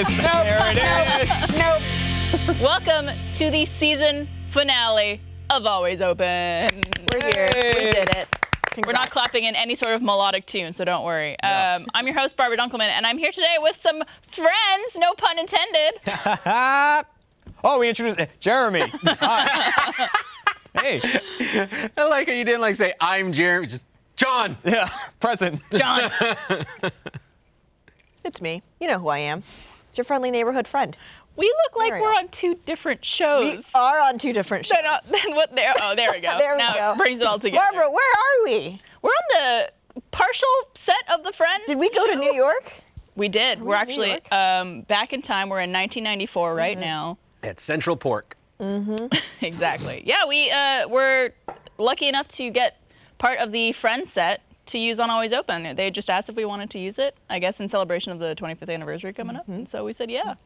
is. Nope. There it is. Nope. Welcome to the season finale of Always Open. We're here. We did it. We're not clapping in any sort of melodic tune, so don't worry. I'm your host, Barbara Dunkelman, and I'm here today with some friends, no pun intended. Oh, we introduced Jeremy. Hey. I like how you didn't say, I'm Jeremy, just John. Yeah, present. John. It's me. You know who I am. It's your friendly neighborhood friend. We look like Ariel. we're on two different shows. We are on two different shows. Then what? There we go. There we now go. It brings it all together. Barbara, where are we? We're on the partial set of the Friends. Did we go to show. New York? We did. We're in New actually York? back in time. We're in 1994 right now. At Central Pork. Exactly. Yeah, we're lucky enough to get part of the Friends set to use on Always Open. They just asked if we wanted to use it, I guess in celebration of the 25th anniversary coming up. And so we said, yeah,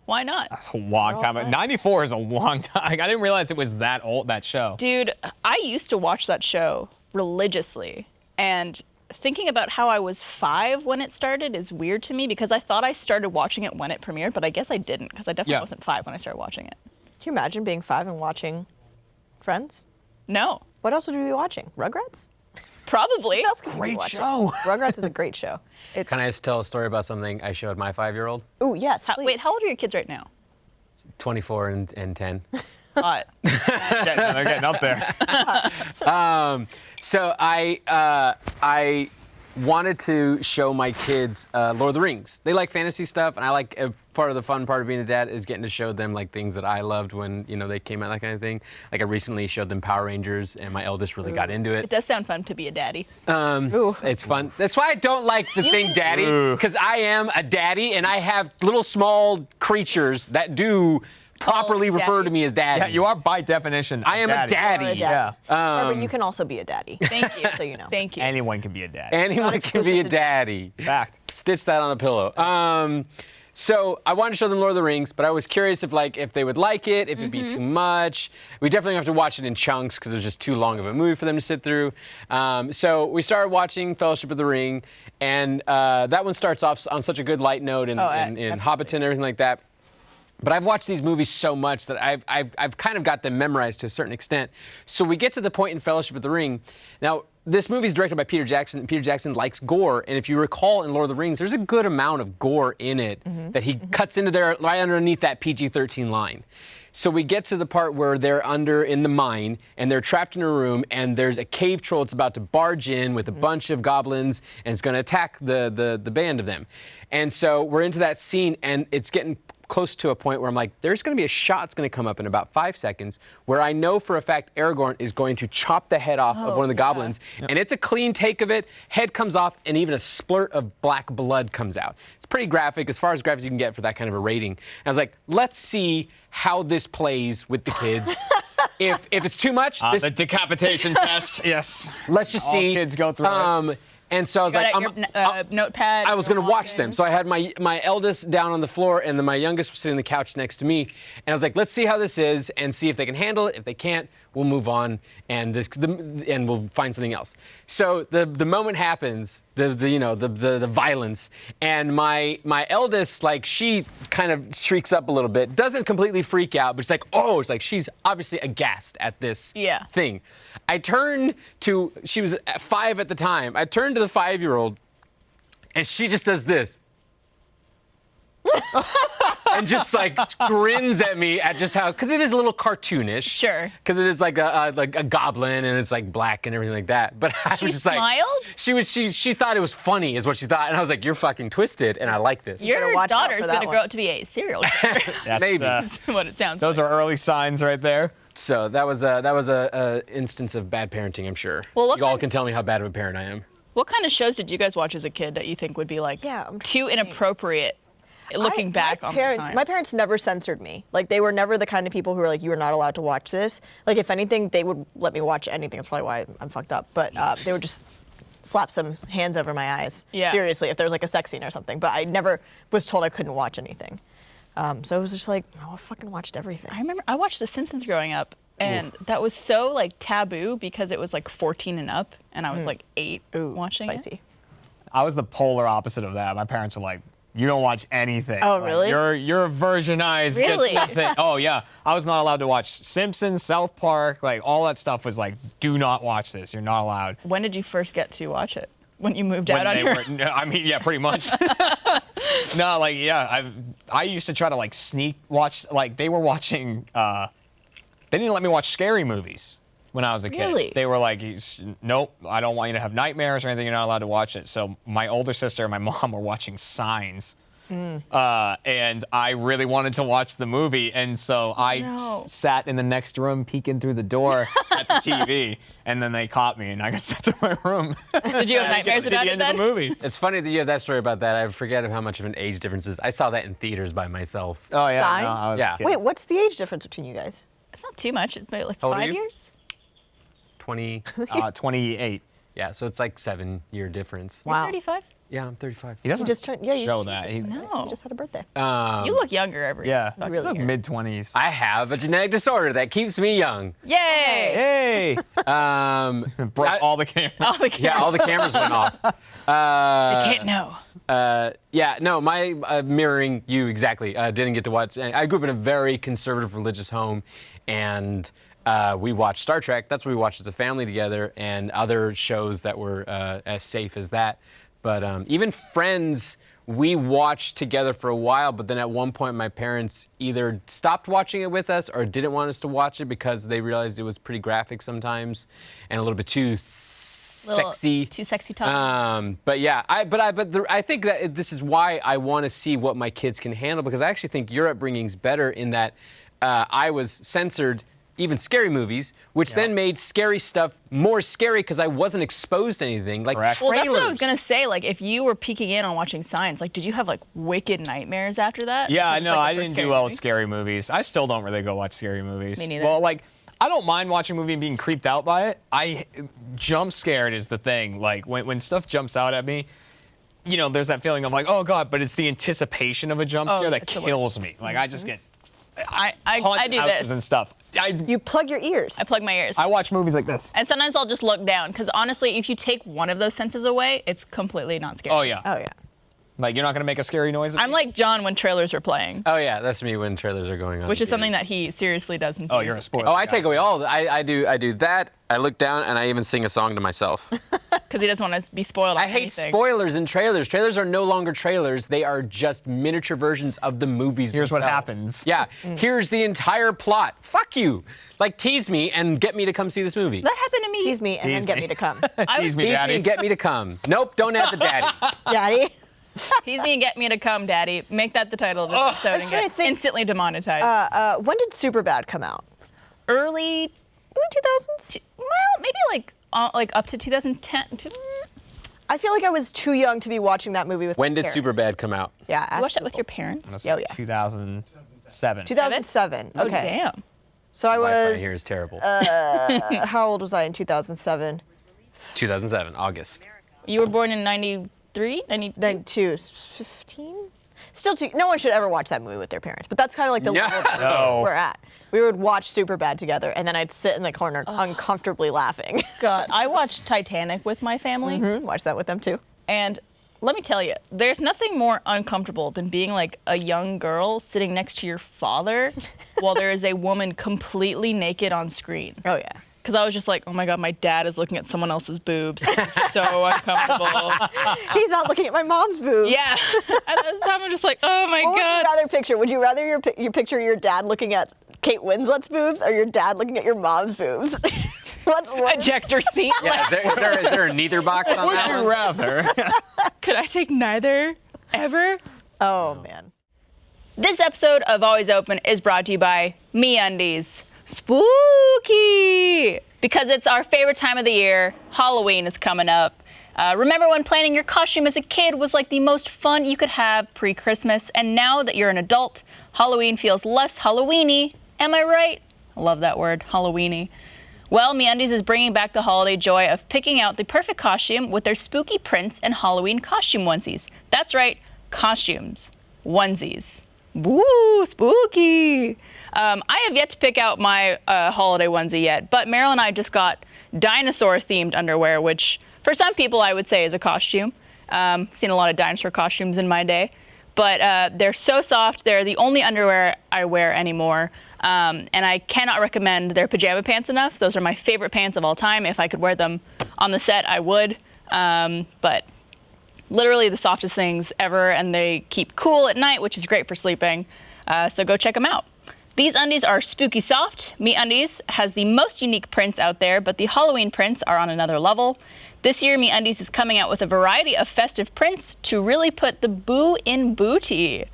why not? That's a long time. 94 is a long time. I didn't realize it was that old, that show. Dude, I used to watch that show religiously, and thinking about how I was 5 when it started is weird to me because I thought I started watching it when it premiered, but I guess I didn't because I definitely wasn't 5 when I started watching it. Can you imagine being 5 and watching Friends? No, What else would we be watching? Rugrats? probably. What else could we be Great watching? show. Rugrats is a great show. Can I just tell a story about something I showed my 5-year-old? Ooh, yes, please. Wait, how old are your kids right now? 24 and 10. Hot. They're getting up there. So I wanted to show my kids Lord of the Rings. They like fantasy stuff, and I like part of the fun part of being a dad is getting to show them like things that I loved when they came out, that kind of thing. Like I recently showed them Power Rangers, and my eldest really got into It it. does sound fun to be a daddy. It's fun. That's why I don't like the thing daddy, Ooh. because I am a daddy, and I have little small creatures that do properly refer daddy. to me as daddy. Yeah, you are by definition. I am a daddy. Or a daddy. Yeah. Barbara, you can also be a daddy. Thank you. So you know. Thank you. Anyone can be a dad. Anyone can exclusive be a to daddy. Fact. Stitch that on a pillow. So I wanted to show them Lord of the Rings, but I was curious if they would like it, if it'd be too much. We definitely have to watch it in chunks because it was just too long of a movie for them to sit through. So we started watching Fellowship of the Ring, and that one starts off on such a good light note in absolutely. Hobbiton and everything like that. But I've watched these movies so much that I've kind of got them memorized to a certain extent. So we get to the point in Fellowship of the Ring. Now, this movie is directed by Peter Jackson, and Peter Jackson likes gore. And if you recall in Lord of the Rings, there's a good amount of gore in it that he cuts into there right underneath that PG-13 line. So we get to the part where they're in the mine, and they're trapped in a room, and there's a cave troll that's about to barge in with a bunch of goblins, and it's going to attack the band of them. And so we're into that scene, and it's getting close to a point where I'm like, there's going to be a shot that's going to come up in about 5 seconds where I know for a fact Aragorn is going to chop the head off of one of the goblins. And it's a clean take of it. Head comes off, and even a splurt of black blood comes out. It's pretty graphic, as far as graphic as you can get for that kind of a rating. And I was like, let's see how this plays with the kids. If it's too much, The decapitation test. Yes. let's just All see. kids go through it. And so I was Got like, out your notepad. I was going to you're watch watching. them. So I had my eldest down on the floor, and then my youngest was sitting on the couch next to me. And I was like, let's see how this is and see if they can handle it. If they can't, we'll move on and we'll find something else. So the moment happens, the violence, and my eldest, like, she kind of shrieks up a little bit, doesn't completely freak out, but it's like, oh, it's like she's obviously aghast at this thing. I turned to, she was 5 at the time, I turned to the 5-year-old, and she just does this. And just like grins at me at just how, because it is a little cartoonish. Sure. Because it is like a goblin, and it's like black and everything like that. But I was just smiled? like, she thought it was funny, is what she thought, and I was like, you're fucking twisted, and I like this. Your watch out daughter's for going that to one. grow up to be a serial killer. That's, Maybe. That's what it sounds those like. are early signs right there. So that was a instance of bad parenting, I'm sure. Well, what you all kind- can tell me how bad of a parent I am. What kind of shows did you guys watch as a kid that you think would be like too inappropriate looking back on the time? My parents never censored me. Like, they were never the kind of people who were like, you are not allowed to watch this. Like, if anything, they would let me watch anything. That's probably why I'm fucked up. But they would just slap some hands over my eyes. Yeah. Seriously, if there was like a sex scene or something. But I never was told I couldn't watch anything. So it was just like, oh, I fucking watched everything. I remember I watched The Simpsons growing up, and that was so like taboo because it was like 14 and up, and I was like 8 watching Spicy. it. I was the polar opposite of that. My parents were like, You don't watch anything. Oh, Like, really? You're virginized. Get Really? nothing. Oh yeah. I was not allowed to watch Simpsons, South Park, like all that stuff was like, do not watch this. You're not allowed. When did you first get to watch it? When you moved out When on they your were, no, I mean, yeah, pretty much. No, like, yeah, I used to try to like sneak watch, like they were watching, they didn't let me watch scary movies when I was a kid. Really? They were like, nope, I don't want you to have nightmares or anything, you're not allowed to watch it. So my older sister and my mom were watching Signs. And I really wanted to watch the movie, and so I sat in the next room peeking through the door at the TV, and then they caught me, and I got sent to my room. Did you have nightmares At about the it end then? of the movie. It's funny that you have that story about that. I forget how much of an age difference is. I saw that in theaters by myself. Oh yeah, Signs? no, I was Yeah. kidding. Wait, what's the age difference between you guys? It's not too much. It's maybe like How old are 5 you? years. 20. 28. Yeah, so it's like 7-year difference. Wow. 35. Yeah, I'm 35. He doesn't You just turned. Yeah, you show just, that. No. You just had a birthday. You look younger every. Yeah, Really like young. mid-20s. I have a genetic disorder that keeps me young. Yay! Hey! Broke all the cameras. Oh, the Yeah, all the cameras went off. I can't know. Yeah, no, my mirroring you exactly. Didn't get to watch. I grew up in a very conservative religious home, and we watched Star Trek. That's what we watched as a family together, and other shows that were as safe as that. But even Friends, we watched together for a while, but then at one point my parents either stopped watching it with us or didn't want us to watch it because they realized it was pretty graphic sometimes and a little bit too sexy. Too sexy talk. But yeah, I think that this is why I want to see what my kids can handle, because I actually think your upbringing's better in that I was censored even scary movies, which then made scary stuff more scary because I wasn't exposed to anything like Correct. Well, trailers. that's what I was gonna say. Like, if you were peeking in on watching Signs, like, did you have like wicked nightmares after that? Yeah, Because it's, no, like, the I first didn't scary do well movie. with scary movies. I still don't really go watch scary movies. Me neither. Well, like, I don't mind watching a movie and being creeped out by it. Jump scared is the thing. Like, when stuff jumps out at me, you know, there's that feeling of like, oh God, but it's the anticipation of a jump scare that it's the kills me. Like, I just get I haunted do houses this. and stuff. You plug your ears. I plug my ears. I watch movies like this. And sometimes I'll just look down, because honestly, if you take one of those senses away, it's completely not scary. Oh yeah. Oh yeah. Like, you're not gonna make a scary noise. I'm like John when trailers are playing, Oh yeah, that's me when trailers are going on. which in is something theaters. that he seriously does in Oh, you're a theaters. spoiler. Oh, I take away all of it. I do that. I look down and I even sing a song to myself. Because he doesn't want to be spoiled. I on hate anything. spoilers in trailers. Trailers are no longer trailers. They are just miniature versions of the movies Here's what themselves. happens. Yeah, here's the entire plot. Fuck you. Like, tease me and get me to come see this movie. That happened to me. Tease me and then Tease get me. me to come. I Tease was me, Tease Daddy. me and get me to come. Nope, don't add the daddy. Daddy. Tease me and get me to come, Daddy. Make that the title of this episode was and trying get to think- instantly demonetized. When did Superbad come out? Early, 2000s? well, maybe like up to 2010. I feel like I was too young to be watching that movie with When my did parents. Superbad come out? Yeah. You watched that with your parents? Oh, yeah. 2007. 2007. Oh, Okay. damn. So I Wi-Fi was, here is terrible. how old was I in 2007? 2007, August. You were born in 93? 92, 15? Still too, no one should ever watch that movie with their parents, but that's kind of like the No. level that No. we're at. We would watch Superbad together, and then I'd sit in the corner uncomfortably laughing. God, I watched Titanic with my family. Watch that with them too. And let me tell you, there's nothing more uncomfortable than being like a young girl sitting next to your father while there is a woman completely naked on screen. Oh yeah. Because I was just like, oh my God, my dad is looking at someone else's boobs. This is so uncomfortable. He's not looking at my mom's boobs. Yeah. At that time, I'm just like, oh my What would you God. rather picture? Would you rather you picture your dad looking at Kate Winslet's boobs or your dad looking at your mom's boobs? What's worse? Ejector seat. Yeah, Like, is there a neither box on Would that you one? rather? could I take neither ever? Oh man. This episode of Always Open is brought to you by MeUndies. Spooky! Because it's our favorite time of the year. Halloween is coming up. Remember when planning your costume as a kid was like the most fun you could have pre-Christmas, and now that you're an adult, Halloween feels less Halloween-y. Am I right? I love that word, Halloween-y. Well, MeUndies is bringing back the holiday joy of picking out the perfect costume with their spooky prints and Halloween costume onesies. That's right, costumes. Onesies. Woo, spooky! I have yet to pick out my holiday onesie yet, but Meryl and I just got dinosaur-themed underwear, which for some people I would say is a costume. Seen a lot of dinosaur costumes in my day. but they're so soft. They're the only underwear I wear anymore. And I cannot recommend their pajama pants enough. Those are my favorite pants of all time. If I could wear them on the set, I would. But literally the softest things ever, and they keep cool at night, which is great for sleeping. So go check them out. These undies are spooky soft. MeUndies has the most unique prints out there, but the Halloween prints are on another level. This year, MeUndies is coming out with a variety of festive prints to really put the boo in booty.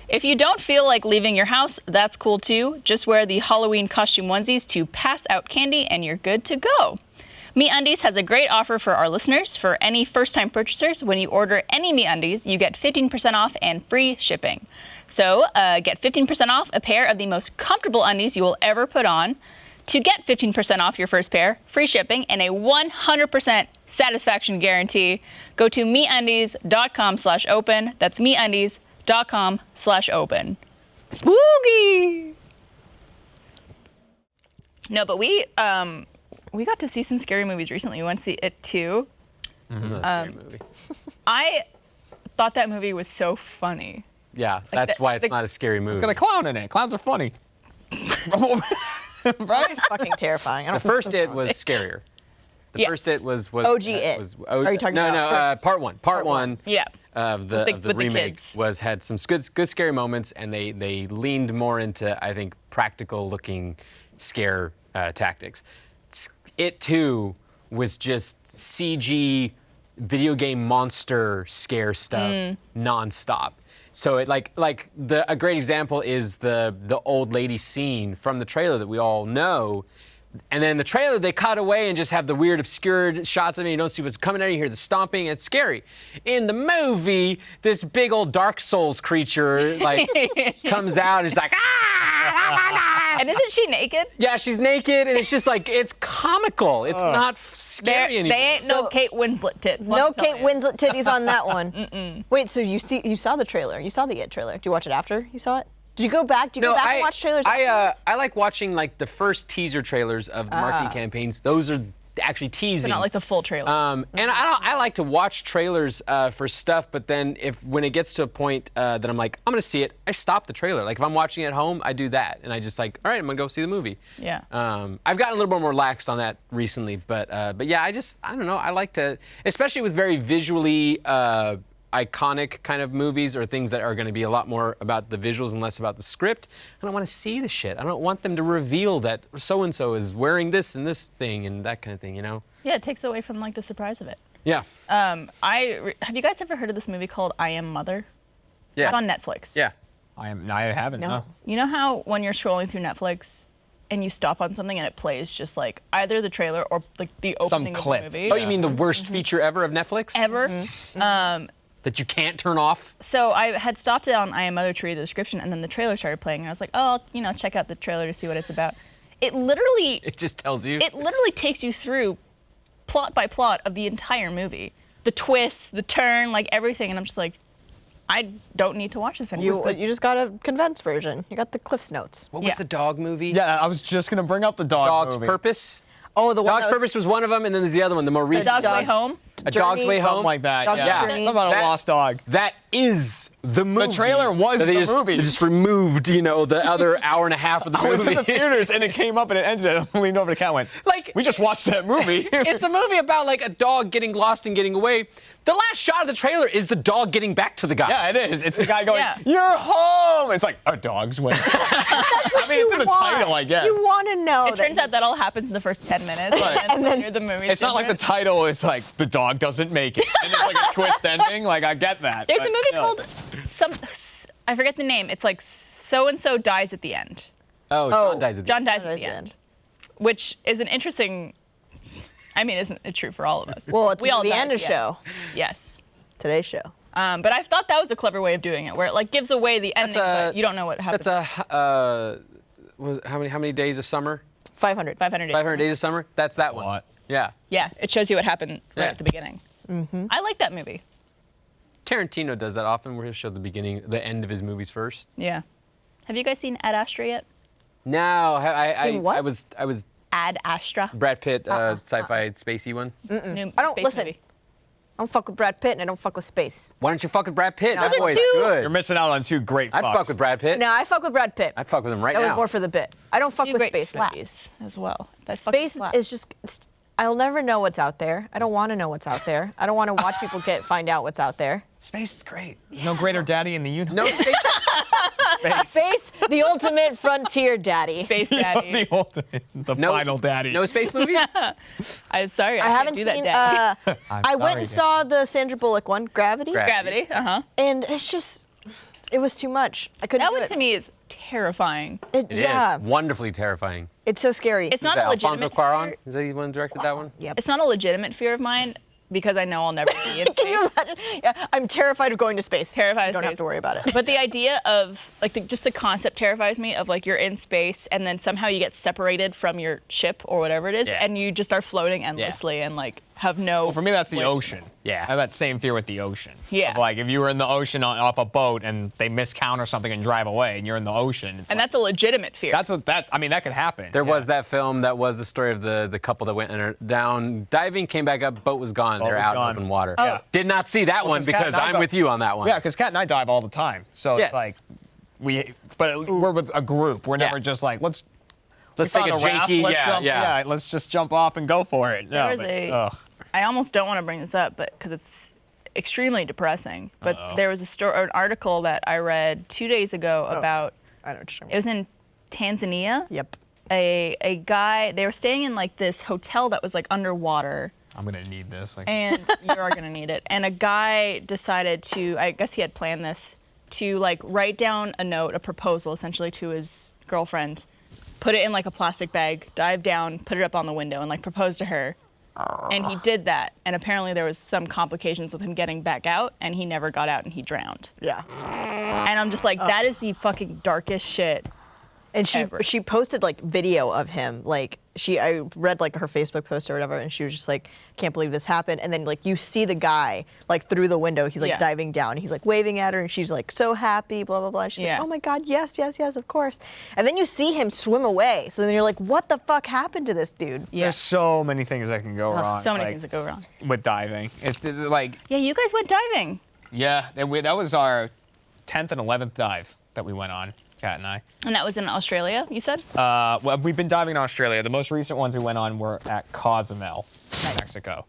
If you don't feel like leaving your house, that's cool too. Just wear the Halloween costume onesies to pass out candy and you're good to go. MeUndies has a great offer for our listeners. For any first-time purchasers, when you order any MeUndies, you get 15% off and free shipping. So get 15% off a pair of the most comfortable undies you will ever put on. To get 15% off your first pair, free shipping, and a 100% satisfaction guarantee, go to MeUndies.com/open. That's MeUndies.com/open. Spooky! No, but we got to see some scary movies recently. We went to see It too. It's not a scary movie. I thought that movie was so funny. Yeah, that's why it's not a scary movie. It's got a clown in it. Clowns are funny. Right? Fucking terrifying. I The don't first It was scarier. The Yes. first It was OG It. Are you talking no, about no, first? part one. Part one. Yeah. Of the With the remake kids. had some good scary moments, and they leaned more into, I think, practical looking scare tactics. It too was just CG video game monster scare stuff nonstop. So it a great example is the old lady scene from the trailer that we all know. And then the trailer, they cut away and just have the weird obscured shots of it. You don't see what's coming out. You hear the stomping. It's scary. In the movie, this big old Dark Souls creature comes out and is like, ah! And isn't she naked? Yeah, she's naked, and it's just it's comical. It's not scary anymore. They ain't no Kate Winslet tits. let No me tell Kate you. Winslet titties on that one. Wait, so you saw the trailer? You saw the It trailer? Did you watch it after you saw it? Did you go back? Did you go back and watch trailers? afterwards? I like watching the first teaser trailers of the marketing campaigns. Those are actually teasing. But not like the full trailer. And I like to watch trailers for stuff, but then when it gets to a point that I'm like, I'm gonna see it, I stop the trailer. Like if I'm watching it at home, I do that, and I just all right, I'm gonna go see the movie. Yeah. I've gotten a little more relaxed on that recently, but yeah, I don't know. I like to, especially with very visually iconic kind of movies or things that are going to be a lot more about the visuals and less about the script. I don't want to see the shit. I don't want them to reveal that so-and-so is wearing this and this thing and that kind of thing, you know? Yeah, it takes away from the surprise of it. Yeah. Have you guys ever heard of this movie called I Am Mother? Yeah. It's on Netflix. Yeah. I haven't. No. You know how when you're scrolling through Netflix and you stop on something and it plays just either the trailer or the opening clip. of the movie? Oh, you mean the worst feature ever of Netflix? Ever. That you can't turn off? So I had stopped it on I Am Mother to read the description, and then the trailer started playing, and I was like, oh, I'll check out the trailer to see what it's about. It literally just tells you? It literally takes you through plot by plot of the entire movie. The twist, the turn, everything, and I'm just like, I don't need to watch this anymore. You just got a condensed version. You got the Cliff's Notes. What was the dog movie? Yeah, I was just gonna bring up the Dog's movie. Purpose? Oh, the one Dog's Purpose was one of them, and then there's the other one, the more recent. Dog's Way Home? A Dog's Way Home? Something like that. Dog's yeah. Journey. Something about a lost dog. That is the movie. The trailer was that they the just, movie. They just removed, the other hour and a half of the I movie. was in the theaters and it came up and it ended. I leaned over to Kat and went, we just watched that movie. It's a movie about a dog getting lost and getting away. The last shot of the trailer is the dog getting back to the guy. Yeah, it is. It's the guy going, Yeah. you're home. It's like, a dog's way. I mean, it's in the title, I guess. You want to know. It turns out that all happens in the first 10 minutes, and then the movie. It's not like the title is like, the dog doesn't make it. And it's like a twist ending. I get that. There's a but movie still. called I forget the name. It's like so and so dies at the end. Oh, John dies at the John dies John at the end, which is an interesting. I mean, isn't it true for all of us? Well, it's we all the die end at of the show. Yes. Today's show. But I thought that was a clever way of doing it, where it gives away the ending, but you don't know what happens. That's how many days of summer? 500. 500 days. 500 days of summer? That's that one. What? Yeah. Yeah, it shows you what happened right Yeah. at the beginning. Mm-hmm. I like that movie. Tarantino does that often, where he'll show the end of his movies first. Yeah. Have you guys seen Ad Astra yet? No, Seen what? I was Ad Astra. Brad Pitt, sci-fi spacey one. New I don't space listen. movie. I don't fuck with Brad Pitt and I don't fuck with space. Why don't you fuck with Brad Pitt? Those That are boy's two- good. You're missing out on 2 great I'd fucks. fuck with Brad Pitt. No, I fuck with Brad Pitt. I'd fuck with him right That now. was more for the bit. I don't fuck Two with great space slaps movies. as well. That's Space is just. I'll never know what's out there. I don't want to know what's out there. I don't want to watch people find out what's out there. Space is great. There's no greater daddy in the universe. No space. Space. Space, the ultimate frontier daddy. Space Daddy. The ultimate, the final daddy. No space movies? I'm sorry, I haven't do seen. that, Daddy. I went and saw the Sandra Bullock one, Gravity, Gravity. and it's just, it was too much. I couldn't That do one it. to me is terrifying. It is Yeah, wonderally terrifying. it's so scary. It's Is not that a Alfonso legitimate Cuarón? fear. Is that the one who directed that one? Yep. It's not a legitimate fear of mine because I know I'll never be in Can you space. imagine? Yeah, I'm terrified of going to space. Terrified You of don't have space. to worry about it. But the idea of like just the concept terrifies me of like you're in space and then somehow you get separated from your ship or whatever it is Yeah. and you just are floating endlessly and like have no. Well, for me, that's the way- ocean. Yeah. I have that same fear with the ocean. Yeah. Of, like, if you were in the ocean off a boat and they miscount or something and drive away and you're in the ocean, it's And like, that's a legitimate fear. I mean, that could happen. There Yeah. was that film that was the story of the couple that went down diving, came back up, boat was gone. Boat They're was out gone. in open water. Oh. Did not see that one 'cause Kat because and I I'm go- with you on that one. Yeah, because Kat and I dive all the time. So Yes. it's like, we're with a group. We're never Yeah. just like, let's Let's we take a found raft, janky, let's jump, yeah. let's just jump off and go for it. There No, was but, a. ugh. I almost don't want to bring this up, but because it's extremely depressing. But there was a story, or an article that I read 2 days ago about. I know what you're talking It was in Tanzania. Yep. A guy. They were staying in like this hotel that was like underwater. I'm gonna need this. Like, And you are gonna need it. And a guy decided to, I guess he had planned this, to like write down a note, a proposal essentially to his girlfriend, put it in like a plastic bag, dive down, put it up on the window, and like propose to her. And he did that. And apparently there was some complications with him getting back out, and he never got out and he drowned. Yeah. And I'm just like, that is the fucking darkest shit. And Ever. she posted like video of him. Like I read like her Facebook post or whatever, and she was just like, can't believe this happened. And then like you see the guy like through the window, he's like Yeah. diving down, he's like waving at her, and she's like so happy, blah blah blah. And she's Yeah. like, oh my god, yes, yes, yes, of course. And then you see him swim away. So then you're like, what the fuck happened to this dude? Yeah. there's so many things that can go wrong. So many like, things that go wrong. with diving. It's like, Yeah, you guys went diving. yeah, that was our 10th and 11th dive that we went on, Kat and I. And that was in Australia, you said? Well, we've been diving in Australia. The most recent ones we went on were at Cozumel, Mexico,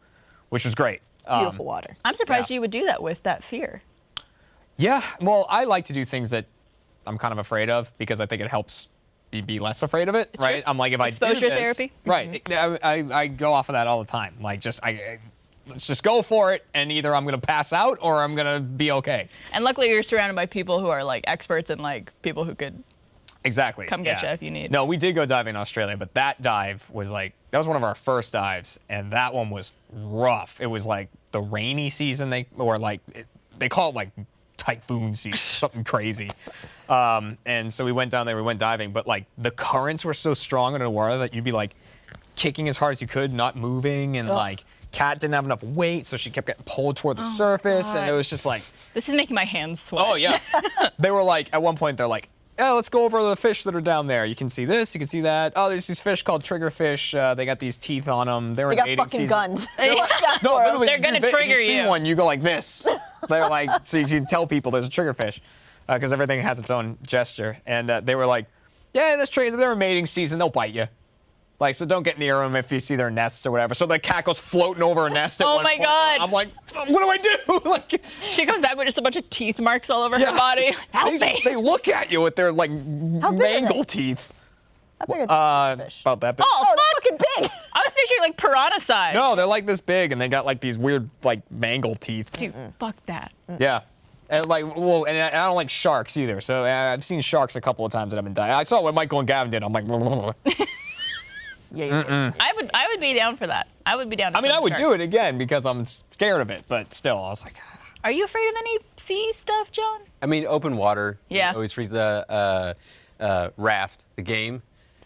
which was great. Beautiful water. I'm surprised yeah. you would do that with that fear. Yeah, well, I like to do things that I'm kind of afraid of because I think it helps me be less afraid of it, right? I'm like, if Exposure I do this, therapy? right? I go off of that all the time. Like, let's just go for it, and either I'm gonna pass out or I'm gonna be okay. And luckily you're surrounded by people who are like experts and like people who could. Exactly. Come get yeah. you if you need. No, we did go diving in Australia, but that dive was like, that was one of our first dives, and that one was rough. It was like the rainy season, they call it like typhoon season, something crazy. And so we went down there, we went diving, but like the currents were so strong under the water that you'd be like kicking as hard as you could, not moving, and like Kat didn't have enough weight, so she kept getting pulled toward the surface, and it God. was just like, This is making my hands sweat. oh yeah. They were like, at one point they're like, oh, let's go over the fish that are down there. You can see this, you can see that. Oh, there's these fish called triggerfish. They got these teeth on them. They're They in got mating fucking season. guns. Yeah. No, literally, They're gonna if trigger you. See you. one, you go like this. They're like, so you can tell people there's a triggerfish, because everything has its own gesture. And they were like, yeah, they're in mating season. They'll bite you. Like, so don't get near them if you see their nests or whatever. So the cat goes floating over a nest at Oh one my point. God. I'm like, what do I do? Like, She comes back with just a bunch of teeth marks all over yeah. her body. Help they, me. they look at you with their like big are they? mangle teeth. How big are the fish? About that big. Oh, Oh, fuck! they're fucking big. I was picturing like piranha size. No, they're like this big, and they got like these weird like mangle teeth. Dude, fuck that. Yeah. And like, well, and I don't like sharks either. So I've seen sharks a couple of times that I've been diving. I saw what Michael and Gavin did. I'm like, Yeah, you did. I would be down for that. I would be down. To I mean, I swim would with do it again because I'm scared of it. But still, I was like, sharks. Are you afraid of any sea stuff, John? I mean, open water. Yeah. You always freeze the Raft, the game.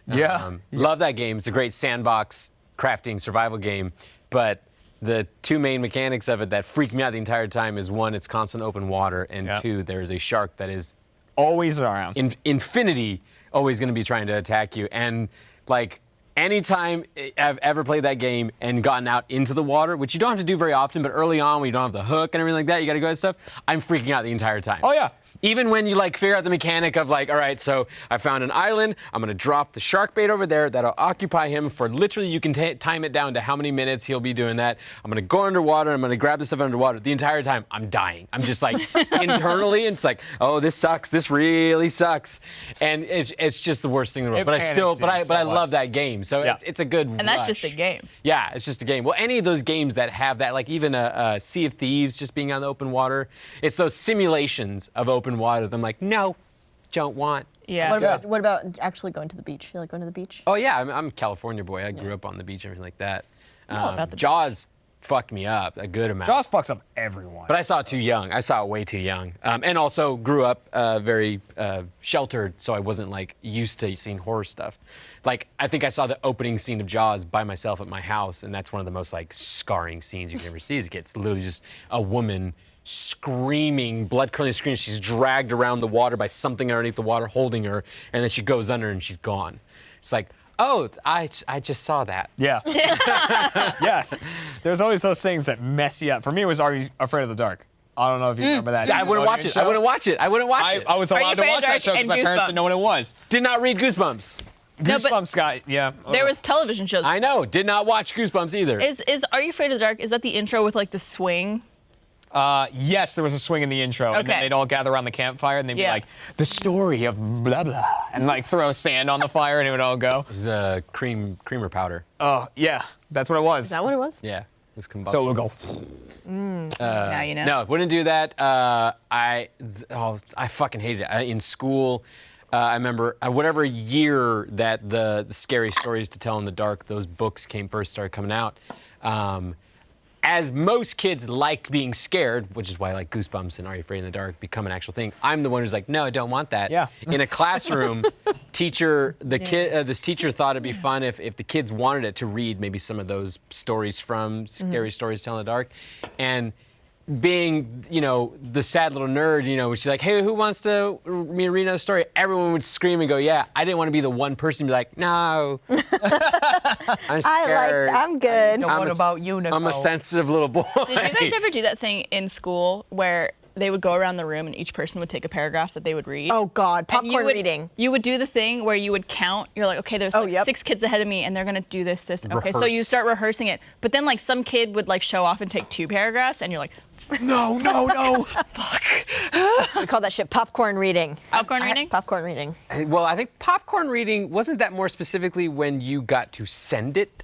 yeah. Love that game. It's a great sandbox crafting survival game. But the two main mechanics of it that freak me out the entire time is one, it's constant open water, and Yeah. two, there is a shark that is Always around. infinity always going to be trying to attack you. And like anytime I've ever played that game and gotten out into the water, which you don't have to do very often, but early on when you don't have the hook and everything like that, you got to go and stuff, I'm freaking out the entire time. Oh, yeah. Even when you like figure out the mechanic of like, all right, so I found an island, I'm gonna drop the shark bait over there, that'll occupy him for literally, you can time it down to how many minutes he'll be doing that. I'm gonna go underwater, I'm gonna grab the stuff underwater. The entire time, I'm dying. I'm just like, internally, it's like, oh, this sucks, this really sucks. And it's just the worst thing in the world. But I love that game, so Yeah. it's a good And that's just a game. Yeah, it's just a game. Well, any of those games that have that, like even a Sea of Thieves, just being on the open water, it's those simulations of open water that I'm like, no, don't want. Yeah. What about actually going to the beach? You like going to the beach? Oh yeah, I'm a California boy. I grew up on the beach, everything like that. all about the Jaws fucked me up a good amount. Jaws fucks up everyone. But I saw it too young. I saw it way too young. And also grew up very sheltered, so I wasn't like used to seeing horror stuff. Like I think I saw the opening scene of Jaws by myself at my house, and that's one of the most like scarring scenes you can ever see. It's literally just a woman screaming, blood-curdling screams. She's dragged around the water by something underneath the water holding her, and then she goes under and she's gone. It's like, oh, I just saw that. Yeah. Yeah. There's always those things that mess you up. For me, it was Are You Afraid of the Dark? I don't know if you remember that. I wouldn't watch it. I wouldn't watch it. I wouldn't watch it. I was Are You allowed to Afraid of watch the that Dark show because and my parents Goosebumps? didn't know what it was. Did not read Goosebumps. No, but Goosebumps guy, yeah. there was television shows. I know. Did not watch Goosebumps either. Is Are You Afraid of the Dark? Is that the intro with like the swing? Yes, there was a swing in the intro, and then Okay. they'd all gather around the campfire, and they'd be Yeah. like, the story of blah, blah, and like throw sand on the fire, and it would all go. It was creamer powder. Oh, yeah, that's what it was. Is that what it was? Yeah. It was combustion. So it would go. Now you know. No, wouldn't do that. I fucking hated it. In school, I remember whatever year that the scary stories to tell in the dark, those books first started coming out. As most kids like being scared, which is why like Goosebumps and Are You Afraid in the Dark become an actual thing. I'm the one who's like, no, I don't want that. Yeah. In a classroom, this teacher thought it'd be fun if the kids wanted it to read maybe some of those stories from Scary Stories to Tell in the Dark, and being, the sad little nerd, she's like, hey, who wants to me to read another story? Everyone would scream and go, yeah. I didn't want to be the one person to be like, no. I'm scared. I'm good. Now, what about you, Nicole? I'm a sensitive little boy. Did you guys ever do that thing in school where they would go around the room and each person would take a paragraph that they would read? Oh God, And popcorn you would, reading. You would do the thing where you would count. You're like, okay, there's like yep. 6 kids ahead of me, and they're gonna do this. Okay, so you Rehearse. start rehearsing it. But then like some kid would like show off and take 2 paragraphs, and you're like, No. We call that shit popcorn reading. popcorn reading. Popcorn reading. Well, I think popcorn reading, wasn't that more specifically when you got to send it?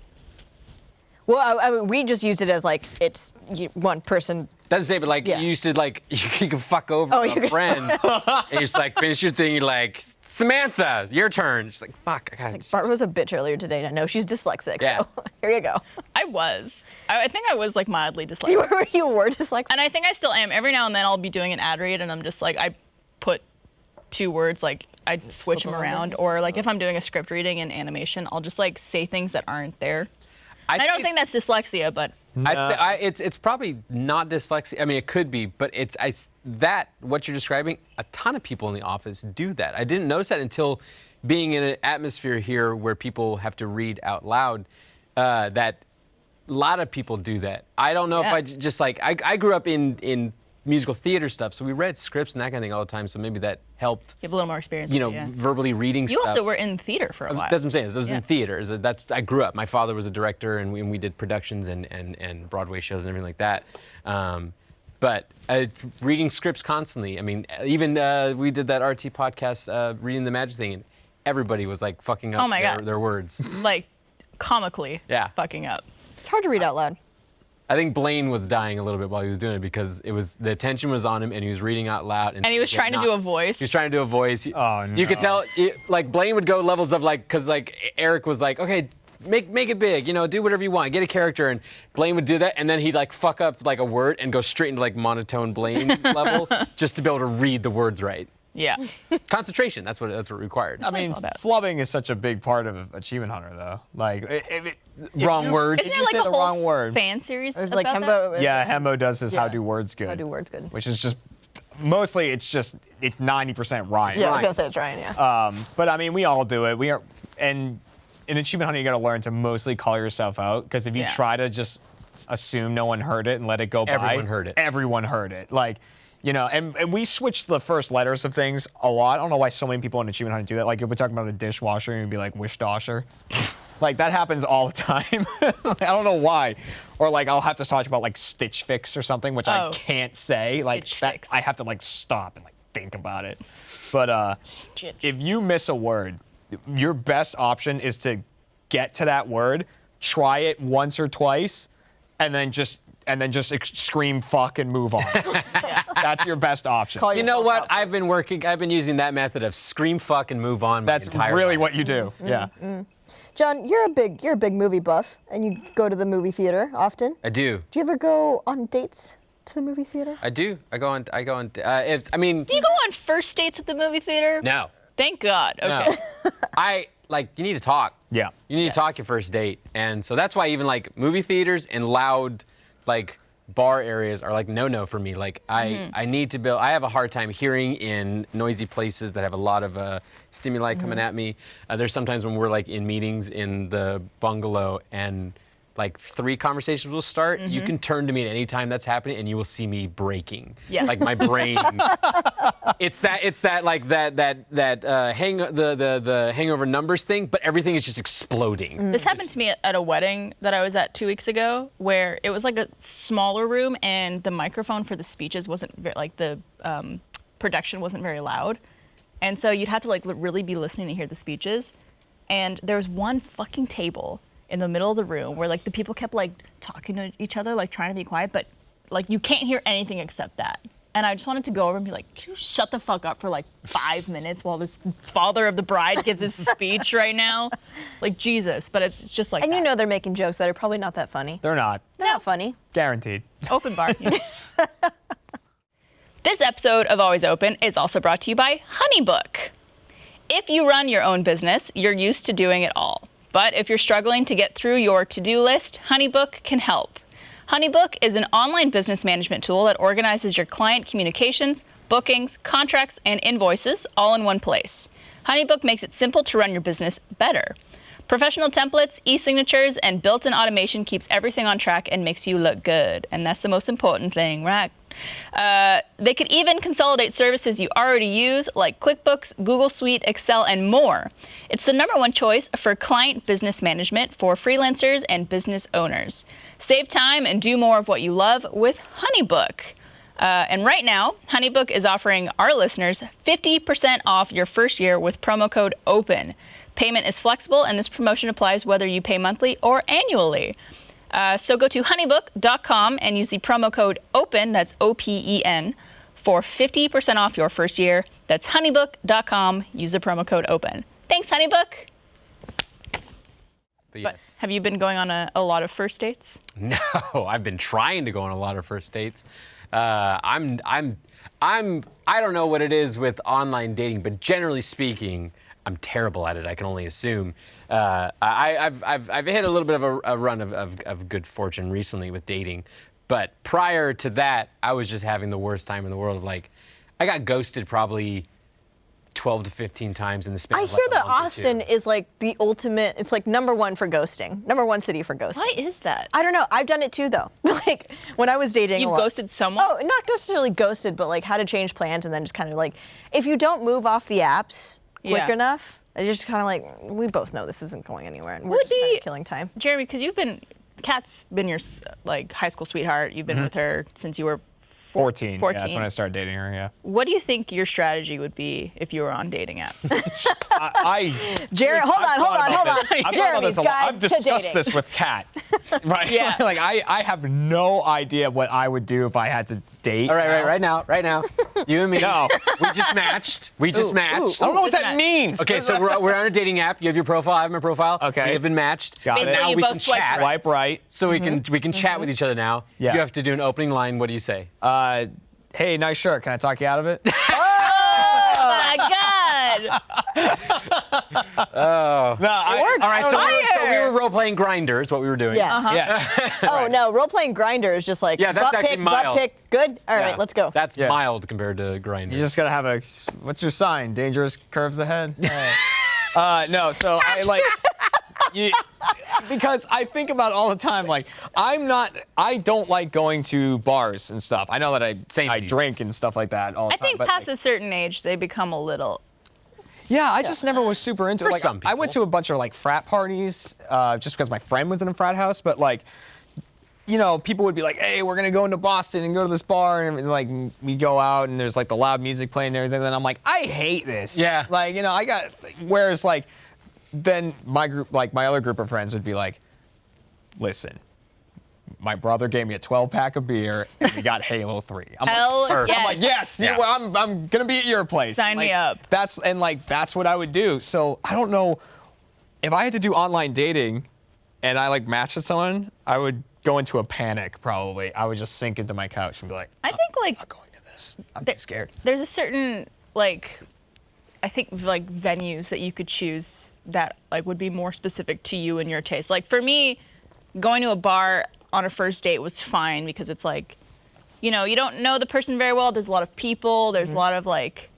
Well, I mean, we just use it as like it's one person. Doesn't say, but like Yeah. you used to like you can fuck over Oh, you a can- friend, and you just like finish your thing. You're like, Samantha, your turn. She's like, fuck, I gotta. Barbara was a bitch earlier today, and I know she's dyslexic. Yeah. So here you go. I was. I think I was like mildly dyslexic. You were dyslexic. And I think I still am. Every now and then I'll be doing an ad read and I'm just like, I put 2 words, like I switch them flip 'em around. over. Or like if I'm doing a script reading in animation, I'll just like say things that aren't there. I'd I don't say- think that's dyslexia, but I'd say it's probably not dyslexia. I mean, it could be, but what you're describing. A ton of people in the office do that. I didn't notice that until being in an atmosphere here where people have to read out loud. That a lot of people do that. I don't know if Yeah. I just like I grew up in musical theater stuff, so we read scripts and that kind of thing all the time. So maybe that helped. you have a little more experience. with it, yeah. Verbally reading You stuff. also were in theater for a while. That's what I'm saying. I was Yeah. in theaters. I grew up. My father was a director, and we did productions and Broadway shows and everything like that. But reading scripts constantly. I mean, even we did that RT podcast, reading the Magic thing, and everybody was like fucking up Oh my God. their words. Like comically Yeah. fucking up. It's hard to read out loud. I think Blaine was dying a little bit while he was doing it because the attention was on him and he was reading out loud. And he was trying to do a voice. He was trying to do a voice. Oh, You could no. tell, like Blaine would go levels of like, because like Eric was like, okay, make it big, do whatever you want, get a character, and Blaine would do that, and then he'd like fuck up like a word and go straight into like monotone Blaine level just to be able to read the words right. Yeah. Concentration, that's what it required. I mean, all about. flubbing is such a big part of Achievement Hunter, though. Like, Wrong words. If Isn't you there like say a the whole wrong word. fan series There's about like that? Hembo. Yeah, Hembo does his How Yeah. Do Words Good. How do words good. Which is just, mostly it's 90% Ryan. Yeah, I was Right. gonna say it's Ryan. Yeah. But I mean, we all do it. And in achievement hunting, you got to learn to mostly call yourself out, because if you Yeah. try to just assume no one heard it and let it go by, Everyone heard it. Everyone heard it. Like, you know, and we switch the first letters of things a lot. I don't know why so many people in achievement hunting do that. Like, if we're talking about a dishwasher, you'd be like wish-dosher. Like, that happens all the time. I don't know why. Or like, I'll have to talk about like Stitch Fix or something, which I can't say. Like, Stitch that, Fix. I have to like stop and like think about it. But Stitch. if you miss a word, your best option is to get to that word, try it once or twice, and then just scream fuck and move on. That's your best option. Call You know yourself what? out I've been using that method of scream, fuck, and move on. My That's entire really life. what you do. Yeah. John, you're a big movie buff, and you go to the movie theater often. I do. Do you ever go on dates to the movie theater? I do. I go on. Do you go on first dates at the movie theater? No. Thank God. Okay. No. You need to talk. Yeah. You need to talk your first date. And so that's why even like movie theaters and loud like bar areas are like no for me. Like I need to I have a hard time hearing in noisy places that have a lot of stimuli coming at me. There's sometimes when we're like in meetings in the bungalow and like 3 conversations will start. You can turn to me at any time that's happening and you will see me breaking. Yeah. Like my brain. It's that like the hangover numbers thing, but everything is just exploding. This happened to me at a wedding that I was at 2 weeks ago, where it was like a smaller room and the microphone for the speeches wasn't the production wasn't very loud, and so you'd have to like really be listening to hear the speeches. And there was one fucking table in the middle of the room where like the people kept like talking to each other, like trying to be quiet, but like you can't hear anything except that. And I just wanted to go over and be like, "Can you shut the fuck up for like 5 minutes while this father of the bride gives his speech right now?" Like, Jesus. But it's just like And that. you know they're making jokes that are probably not that funny. They're not. They're not funny. Guaranteed. Open bar. This episode of Always Open is also brought to you by HoneyBook. If you run your own business, you're used to doing it all. But if you're struggling to get through your to-do list, HoneyBook can help. HoneyBook is an online business management tool that organizes your client communications, bookings, contracts, and invoices all in one place. HoneyBook makes it simple to run your business better. Professional templates, e-signatures, and built-in automation keeps everything on track and makes you look good. And that's the most important thing, right? They could even consolidate services you already use, like QuickBooks, Google Suite, Excel, and more. It's the #1 choice for client business management for freelancers and business owners. Save time and do more of what you love with HoneyBook. And right now, HoneyBook is offering our listeners 50% off your first year with promo code OPEN. Payment is flexible, and this promotion applies whether you pay monthly or annually. So go to honeybook.com and use the promo code OPEN, that's OPEN, for 50% off your first year. That's honeybook.com. Use the promo code OPEN. Thanks, HoneyBook. But But yes. have you been going on a lot of first dates? No, I've been trying to go on a lot of first dates. I don't know what it is with online dating, but generally speaking, I'm terrible at it. I can only assume. I've hit a little bit of a run of good fortune recently with dating, but prior to that, I was just having the worst time in the world. Like, I got ghosted probably 12 to 15 times in the span I of hear like a that month or Austin two. is like the ultimate, it's like #1 for ghosting. #1 city for ghosting. Why is that? I don't know. I've done it too, though. Like, when I was dating You've a lot. ghosted someone? Oh, not necessarily ghosted, but like how to change plans and then just kind of like, if you don't move off the apps quick Yeah. enough, it's just kind of like, we both know this isn't going anywhere and we're Would just kind be- of killing time. Jeremy, because Kat's been your like high school sweetheart. You've been with her since you were 14. 14. Yeah, that's when I started dating her, yeah. What do you think your strategy would be if you were on dating apps? Jared, hold on. I've thought about Jeremy's this a lot. guide I've to discussed dating. this with Kat. Right? Yeah. Like, I have no idea what I would do if I had to date. All right, right now. You and me. No. We just matched. I I don't know what that means. Okay, so we're on a dating app. You have your profile. I have my profile. Okay. We have been matched. Got And it. now You we both can swipe chat. right. Swipe right. So we can chat with each other now. Yeah. You have to do an opening line. What do you say? Hey, nice shirt. Can I talk you out of it? Oh my God! No, works. All right, so we Fire! were role playing Grindr is what we were doing. Yeah. Yeah. Oh, no, role-playing Grinder is just like, Yeah, that's butt actually pick, mild. butt pick, good? All Yeah. right, let's go. That's Yeah. mild compared to Grindr. You just gotta have what's your sign? Dangerous curves ahead? No, so I like, because I think about it all the time. Like, I don't like going to bars and stuff. I know that I drink and stuff like that all the I time. think but, past like, a certain age, they become a little. yeah, I just never was super into it. For Like, some I went to people. a bunch of like frat parties just because my friend was in a frat house, but like, you know, people would be like, hey, we're going to go into Boston and go to this bar. And like, we go out and there's like the loud music playing and everything. And I'm like, I hate this. Yeah. Like, you know, whereas like, then my group, like my other group of friends would be like, listen, my brother gave me a 12-pack of beer and we got Halo 3. Hell I'm yes. like, yes, Yeah. I'm going to be at your place. Sign me Like, up. That's what I would do. So I don't know if I had to do online dating and I like matched with someone, I would go into a panic probably. I would just sink into my couch and be like, I think like I'm not going to this. I'm too scared. there's a certain like, I think like venues that you could choose that like would be more specific to you and your taste. Like for me, going to a bar on a first date was fine because it's like, you know, you don't know the person very well. There's a lot of people. There's a lot of like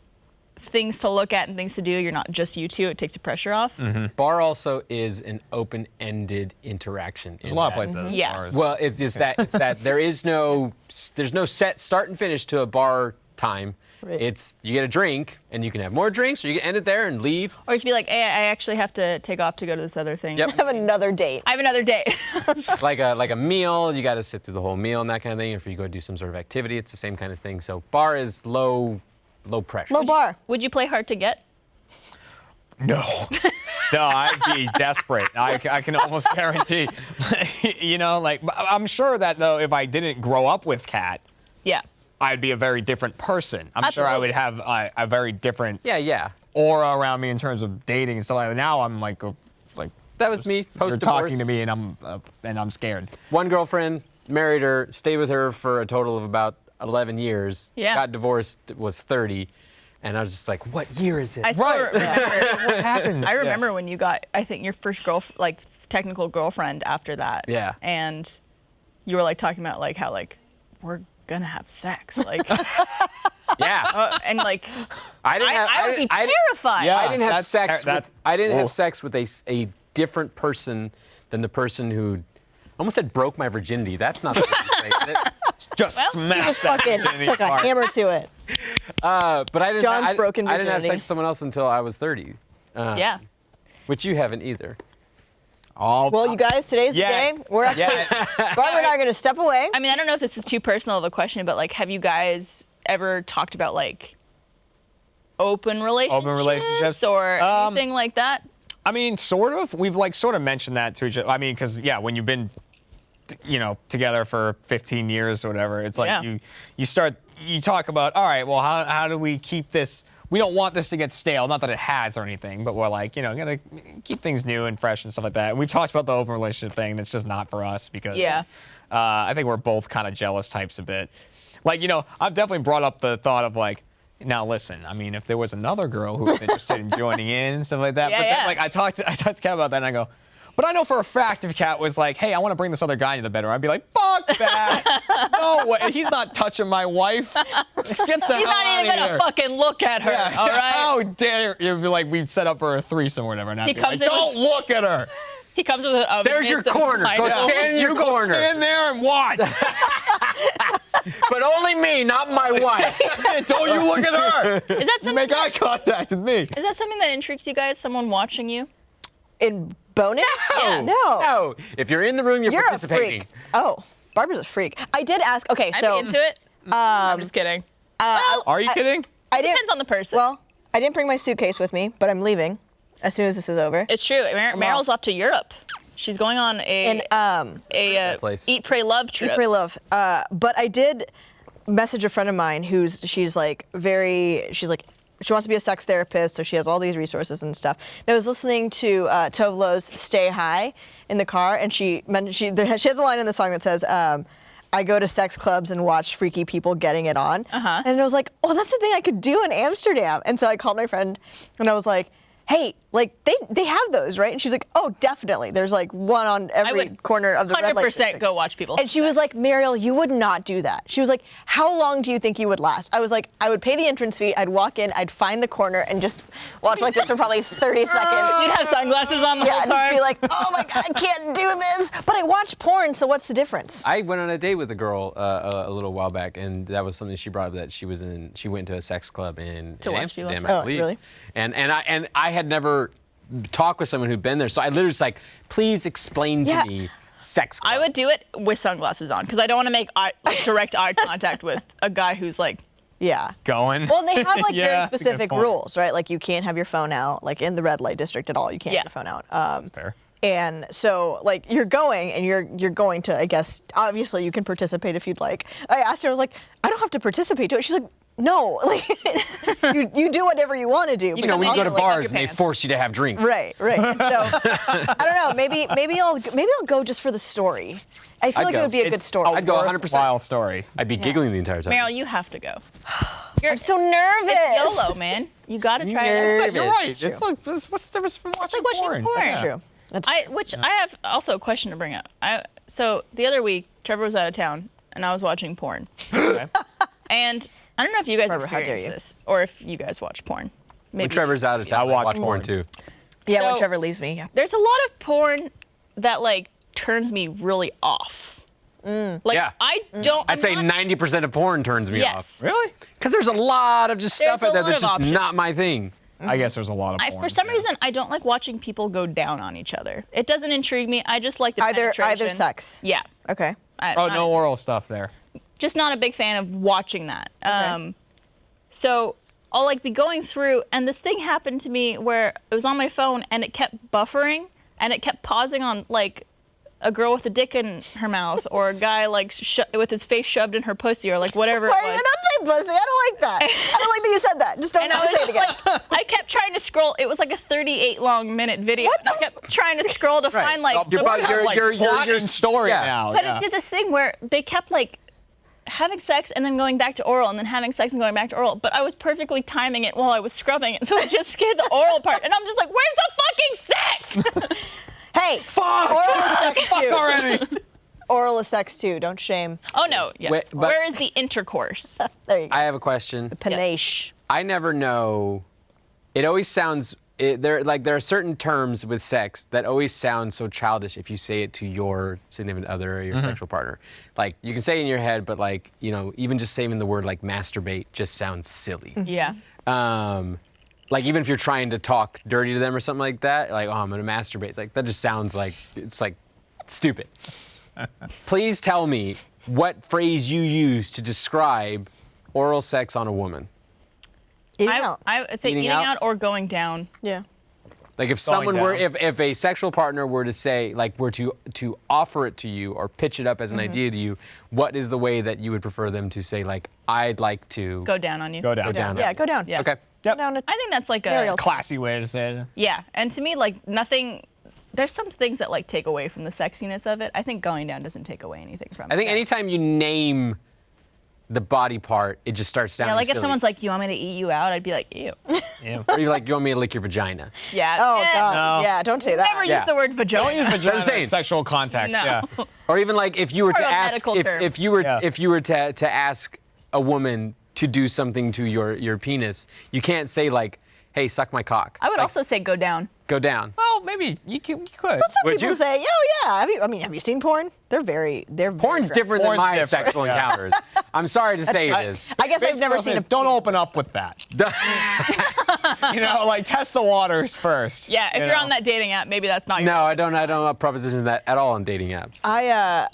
things to look at and things to do. You're not just you two. It takes the pressure off. Bar also is an open-ended interaction. There's a lot of places that Yeah. bars. Well, it's that there's no set start and finish to a bar time. Right. It's you get a drink and you can have more drinks or you can end it there and leave. Or you could be like, hey, I actually have to take off to go to this other thing. Yep. Have another date. I have another date. like a meal, you got to sit through the whole meal and that kind of thing. If you go do some sort of activity, it's the same kind of thing. So bar is low pressure. Low bar. Would you play hard to get? No. No, I'd be desperate. I can almost guarantee. You know, like, I'm sure that, though, if I didn't grow up with Kat, Yeah. I'd be a very different person. I'm sure I would have a very different Yeah. aura around me in terms of dating and stuff like that. Now I'm like That was me you're post-divorce. talking to me and I'm scared. One girlfriend, married her, stayed with her for a total of about 11 years. Yeah. Got divorced, was 30. And I was just like, what year is it? I still remember. What happens? I remember when you got, I think, your first technical girlfriend after that. Yeah. And you were like talking about like how like we're gonna have sex, like, Yeah. and like I didn't have. I would be I terrified. Yeah. I didn't have That's sex. ter- With, that- I didn't Ooh. have sex with a different person than the person who almost said broke my virginity. That's not the way to say it. Just smash Just that fucking virginity took a part. hammer to it. But I didn't. John's I, broken I didn't have sex virginity. with someone else until I was 30. Yeah. Which you haven't either. Well, you guys, today's Yeah. the day. We're actually, Barbara and I are going to step away. I mean, I don't know if this is too personal of a question, but like, have you guys ever talked about like open relationships relationships? or anything like that? I mean, sort of. We've like sort of mentioned that to each other. I mean, because yeah, when you've been, you know, together for 15 years or whatever, it's like Yeah. you talk about, all right, well, how do we keep this? We don't want this to get stale. Not that it has or anything, but we're like, you know, gonna keep things new and fresh and stuff like that. And we've talked about the open relationship thing. And it's just not for us because I think we're both kind of jealous types a bit. Like, you know, I've definitely brought up the thought of like, now listen, I mean, if there was another girl who was interested in joining in and stuff like that, Yeah, but then yeah. like I talked to Kat about that and I go, but I know for a fact if Kat was like, hey, I want to bring this other guy into the bedroom, I'd be like, fuck that. No way. He's not touching my wife. Get the He's hell not out even of gonna here. fucking look at her. Yeah. All right. How dare you? Be like, we'd set up for a threesome or whatever. And I'd He be comes like, in- don't look at her. He comes with an oven. There's your mitts and corner. I Go know. stand in your You go corner. stand there and watch. But only me, not my wife. Don't you look at her. Is that You something? make eye contact with me. Is that something that intrigues you guys? Someone watching you? In boning? Yeah. No. No. If you're in the room, you're You're a participating. freak. Oh, Barbara's a freak. I did ask. Okay, I'd so be into it. I'm just kidding. Are you kidding? I didn't. Depends on the person. Well, I didn't bring my suitcase with me, but I'm leaving as soon as this is over. It's true. Meryl's off to Europe. She's going on a place. Eat, Pray, Love trip. Eat, pray, love. But I did message a friend of mine she's like she wants to be a sex therapist, so she has all these resources and stuff. And I was listening to Tove Lo's "Stay High" in the car, and she has a line in the song that says, "I go to sex clubs and watch freaky people getting it on." And I was like, "Oh, that's the thing I could do in Amsterdam." And so I called my friend, and I was like, hey, like they have those, right? And she's like, oh, definitely. There's like one on every corner of the red light 100% district. go watch people. And she was like, Mariel, you would not do that. She was like, how long do you think you would last? I was like, I would pay the entrance fee, I'd walk in, I'd find the corner and just watch like this for probably 30 seconds. You'd have sunglasses on the Yeah, whole just time. be like, oh my God, I can't do this. But I watch porn, so what's the difference? I went on a date with a girl a little while back, and that was something she brought up, that she went to a sex club in watch people Amsterdam, have I sex. believe. Oh, really? And I had never talked with someone who'd been there, so I literally was like, please explain Yeah. to me sex club. I would do it with sunglasses on because I don't want to make direct eye contact with a guy who's like, Yeah. Going. Well, they have like Yeah, very that's a good specific point. rules, right? Like you can't have your phone out, like in the red light district at all. You can't Yeah. have your phone out. Fair. And so, like, you're going, and you're going to, I guess, obviously you can participate if you'd like. I asked her, I was like, I don't have to participght to it. She's like, no, like, you do whatever you want to do. You know, when you go to Take off bars your and they pants. force you to have drinks. Right. So I don't know. Maybe I'll go just for the story. I feel I'd like go. it would be a good story. I'd go 100%. Wild story. I'd be giggling the entire time. Meryl, you have to go. I'm so nervous. It's YOLO, man. You got to try it. You're right. It's true. It's like, what's the difference from watching like watching porn. That's Yeah. true. That's I have also a question to bring up. So the other week, Trevor was out of town, and I was watching porn. Okay. And I don't know if you guys Trevor, how dare experience you. this, or if you guys watch porn. Maybe. When Trevor's out of town, I I watch watch porn porn. too. yeah. When So- Trevor leaves me, yeah. There's a lot of porn that like turns me really off. Like Yeah. I don't. I'd say I'm not- 90% of porn turns me Yes. off. Really? Because there's a lot of just There's stuff out a there lot that's of just options. not my thing. I guess there's a lot of porn. For some yeah. reason, I don't like watching people go down on each other. It doesn't intrigue me. I just like the Either penetration. sex. Yeah. Okay. Oh, no oral stuff there. Just not a big fan of watching that. So I'll like be going through, and this thing happened to me where it was on my phone, and it kept buffering, and it kept pausing on like a girl with a dick in her mouth, or a guy like with his face shoved in her pussy, or like whatever Why it did was. you not say pussy? I don't like that. I don't like that you said that. Just don't And I ever was say it just again. like, I kept trying to scroll. It was like a 38 long minute video. What the I kept trying to scroll to find like. Oh, the porn part- has, like, plot and story yeah. now. But yeah. it did this thing where they kept like having sex and then going back to oral and then having sex and going back to oral. But I was perfectly timing it while I was scrubbing it, so it just skipped the oral part. And I'm just like, where's the fucking sex? Hey, oral is sex too. already. Oral is sex too. Don't shame. Oh no, yes. Wait, but- Where is the intercourse? There you go. I have a question. Panache. I never know. It always sounds there are certain terms with sex that always sound so childish if you say it to your significant other or your sexual partner. Like you can say it in your head, but like even just saying the word like masturbate just sounds silly. Yeah. Like even if you're trying to talk dirty to them or something like that, like, oh, I'm gonna masturbate. It's like that just sounds like it's like stupid. Please tell me what phrase you use to describe oral sex on a woman. Eat it out. I would say Eating eating out? out or going down. Yeah. Like if someone were, down. if a sexual partner were to say, like, were to offer it to you or pitch it up as an idea to you, what is the way that you would prefer them to say, like, I'd like to Go down on you. Go down. down? Yeah, go down. Yeah. Okay. Go down to I think that's like a Ariel. Classy way to say it. yeah. And to me, like nothing. There's some things that like take away from the sexiness of it. I think going down doesn't take away anything from it. I think anytime you name the body part, it just starts sounding Yeah, like if silly. someone's like, "You want me to eat you out?" I'd be like, "Ew." Or you're like, you want me to lick your vagina? Yeah. Oh eh, God. No. Yeah. Don't say that. Never Yeah. use the word vagina. Don't use vagina saying. in sexual context. No. Yeah. Or even like if you were Or to a ask, medical term. if you were Yeah. if you were to ask a woman to do something to your penis, you can't say like, hey, suck my cock. I would Like, also say go down. go down. Well, maybe you could. Some Would people you? say, "Oh yeah." Have you seen porn? They're very Porn's aggressive. different than Porn's my different, sexual yeah. encounters. I'm sorry to say it is. I guess I've never seen a. Don't open up with that. Like test the waters first. Yeah, if you you're know? on that dating app, maybe that's not your. No, I don't have propositions that at all on dating apps.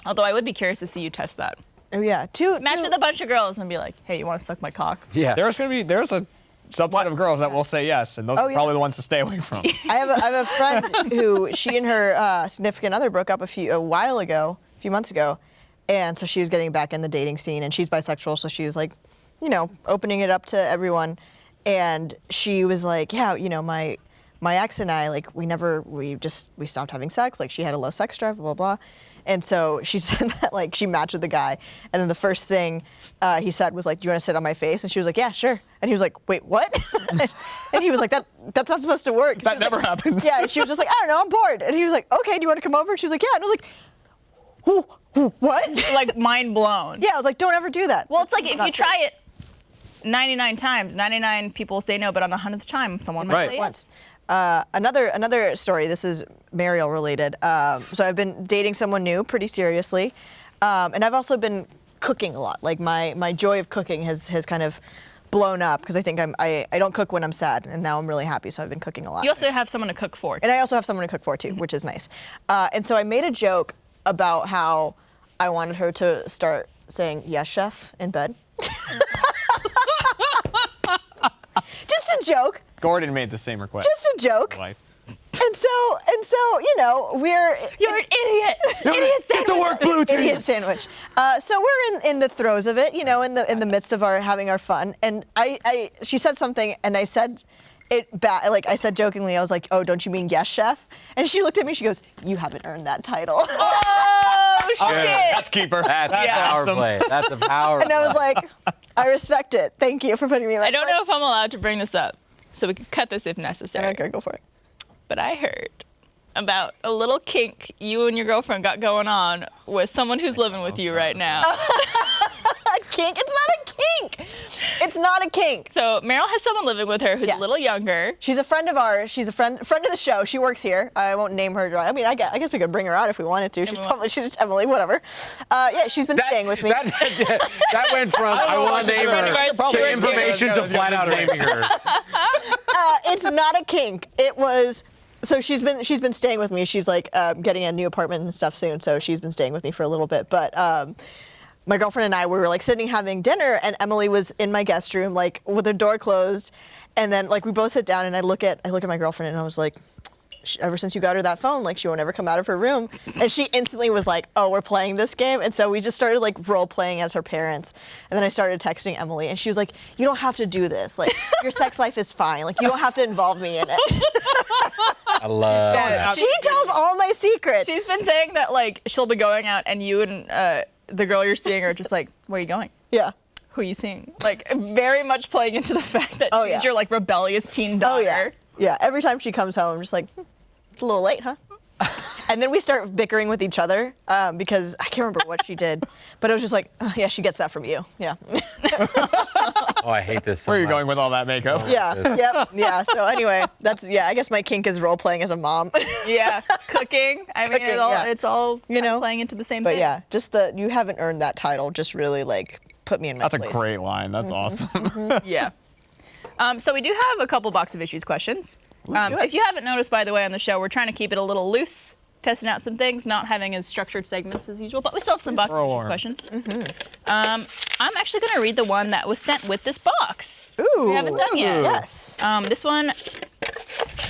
Although I would be curious to see you test that. Oh yeah. Two. Match with a bunch of girls and be like, "Hey, you want to suck my cock?" Yeah. There's a subset of girls that will say yes, and those Oh, are yeah. probably the ones to stay away from. I have a friend who she and her significant other broke up a few months ago, and so she's getting back in the dating scene, and she's bisexual, so she's like, opening it up to everyone, and she was like, yeah, my ex and I, like, we stopped having sex, like she had a low sex drive, blah blah blah, And so she said that like she matched with the guy, and then the first thing he said was like, "Do you want to sit on my face?" And she was like, "Yeah, sure." And he was like, "Wait, what?" And he was like, "That's not supposed to work." That never happens. Yeah, and she was just like, "I don't know, I'm bored." And he was like, "Okay, do you want to come over?" And she was like, "Yeah." And I was like, "What?" Like mind blown. Yeah, I was like, "Don't ever do that." Well, it's like if Not you safe. try it 99 times, 99 people say no, but on the 100th time, someone might Right. say yes. Once. Another story. This is Mariel related. So I've been dating someone new pretty seriously, and I've also been cooking a lot. Like my joy of cooking has kind of blown up because I think I don't cook when I'm sad, and now I'm really happy. So I've been cooking a lot. You also have someone to cook for. And I also have someone to cook for too, which is nice. And so I made a joke about how I wanted her to start saying "yes, chef" in bed. Just a joke. Gordon made the same request. Just a joke. Wife. And so, you know, we're You're an idiot. Idiot Get to work, Blue Team. idiot sandwich. So we're in the throes of it, you know, in the midst of having our fun. And she said something, and I said it back, like I said jokingly, I was like, "Oh, don't you mean yes, chef?" And she looked at me, she goes, "You haven't earned that title." Oh, shit. That's keeper. That's a Yeah. power awesome. play. That's a power And I was play. like, "I respect it. Thank you for putting me in my I don't know if I'm allowed to bring this up, so we could cut this if necessary. Okay, go for it. But I heard about a little kink you and your girlfriend got going on with someone who's living with you right now. A kink? It's not a kink. It's not a kink. So Meryl has someone living with her who's Yes. a little younger. She's a friend of ours. She's a friend of the show. She works here. I won't name her. I mean, I guess we could bring her out if we wanted to. She's just Emily, whatever. Yeah, she's been staying with me. That went from I want to name her to information to flat out naming her. It's not a kink. It was. So she's been staying with me. She's like getting a new apartment and stuff soon. So she's been staying with me for a little bit. But my girlfriend and I, we were like sitting having dinner, and Emily was in my guest room, like with the door closed. And then like we both sit down, and I look at my girlfriend, and I was like, ever since you got her that phone, like she won't ever come out of her room. And she instantly was like, "Oh, we're playing this game." And so we just started like role playing as her parents. And then I started texting Emily, and she was like, "You don't have to do this. Like your sex life is fine. Like you don't have to involve me in it." I love that. She tells all my secrets. She's been saying that like she'll be going out and you and the girl you're seeing are just like, "Where are you going? Yeah. Who are you seeing?" Like very much playing into the fact that Oh, she's yeah. your like rebellious teen Oh daughter. yeah. Yeah. Every time she comes home, I'm just like, "It's a little late, huh?" And then we start bickering with each other because I can't remember what she did, but it was just like, "Oh, yeah, she gets that from you." Yeah. Oh, I hate this so Where are you much. going with all that makeup? Yeah. Yep. Yeah. So anyway, I guess my kink is role playing as a mom. Yeah, cooking. I mean, Cooking, yeah. it's all You know, playing into the same But thing. yeah, just you haven't earned that title just really like put me in my That's a place. great line. That's awesome. Yeah. So we do have a couple box of issues questions. do it. If you haven't noticed, by the way, on the show, we're trying to keep it a little loose, testing out some things, not having as structured segments as usual, but we still have some box of issues warm. questions. I'm actually going to read the one that was sent with this box. Ooh. We haven't done yet. Yes. This one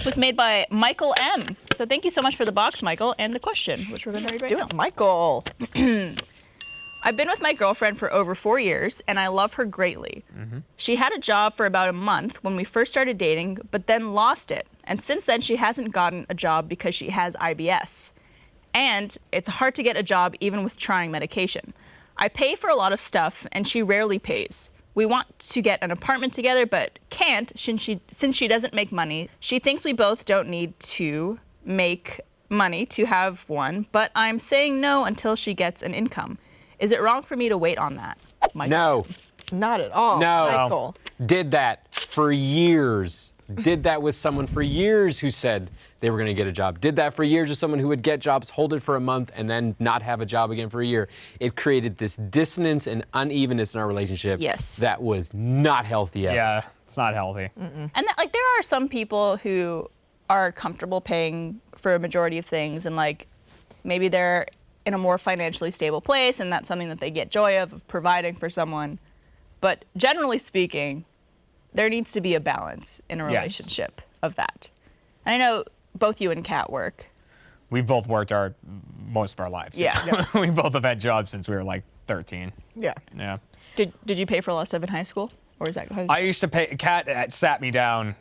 was made by Michael M. So thank you so much for the box, Michael, and the question, which we're going to read right Do now. it, Michael. I've been with my girlfriend for over 4 years, and I love her greatly. She had a job for about a month when we first started dating, but then lost it. And since then, she hasn't gotten a job because she has IBS. And it's hard to get a job even with trying medication. I pay for a lot of stuff, and she rarely pays. We want to get an apartment together, but can't since she doesn't make money. She thinks we both don't need to make money to have one, but I'm saying no until she gets an income. Is it wrong for me to wait on that? Michael? No. Not at all. No. Michael. Did that for years. Did that with someone for years who said they were going to get a job. Did that for years with someone who would get jobs, hold it for a month, and then not have a job again for a year. It created this dissonance and unevenness in our relationship. Yes. That was not healthy at all. Yeah, it's not healthy. And that, like, there are some people who are comfortable paying for a majority of things, and like maybe they're in a more financially stable place, and that's something that they get joy of providing for someone. But generally speaking, there needs to be a balance in a Yes. relationship of that. And I know both you and Kat work. We both worked most of our lives. Yeah. We both have had jobs since we were like 13. Yeah. Yeah. Did you pay for a lot of stuff in high school, or is that? I used to pay. Kat sat me down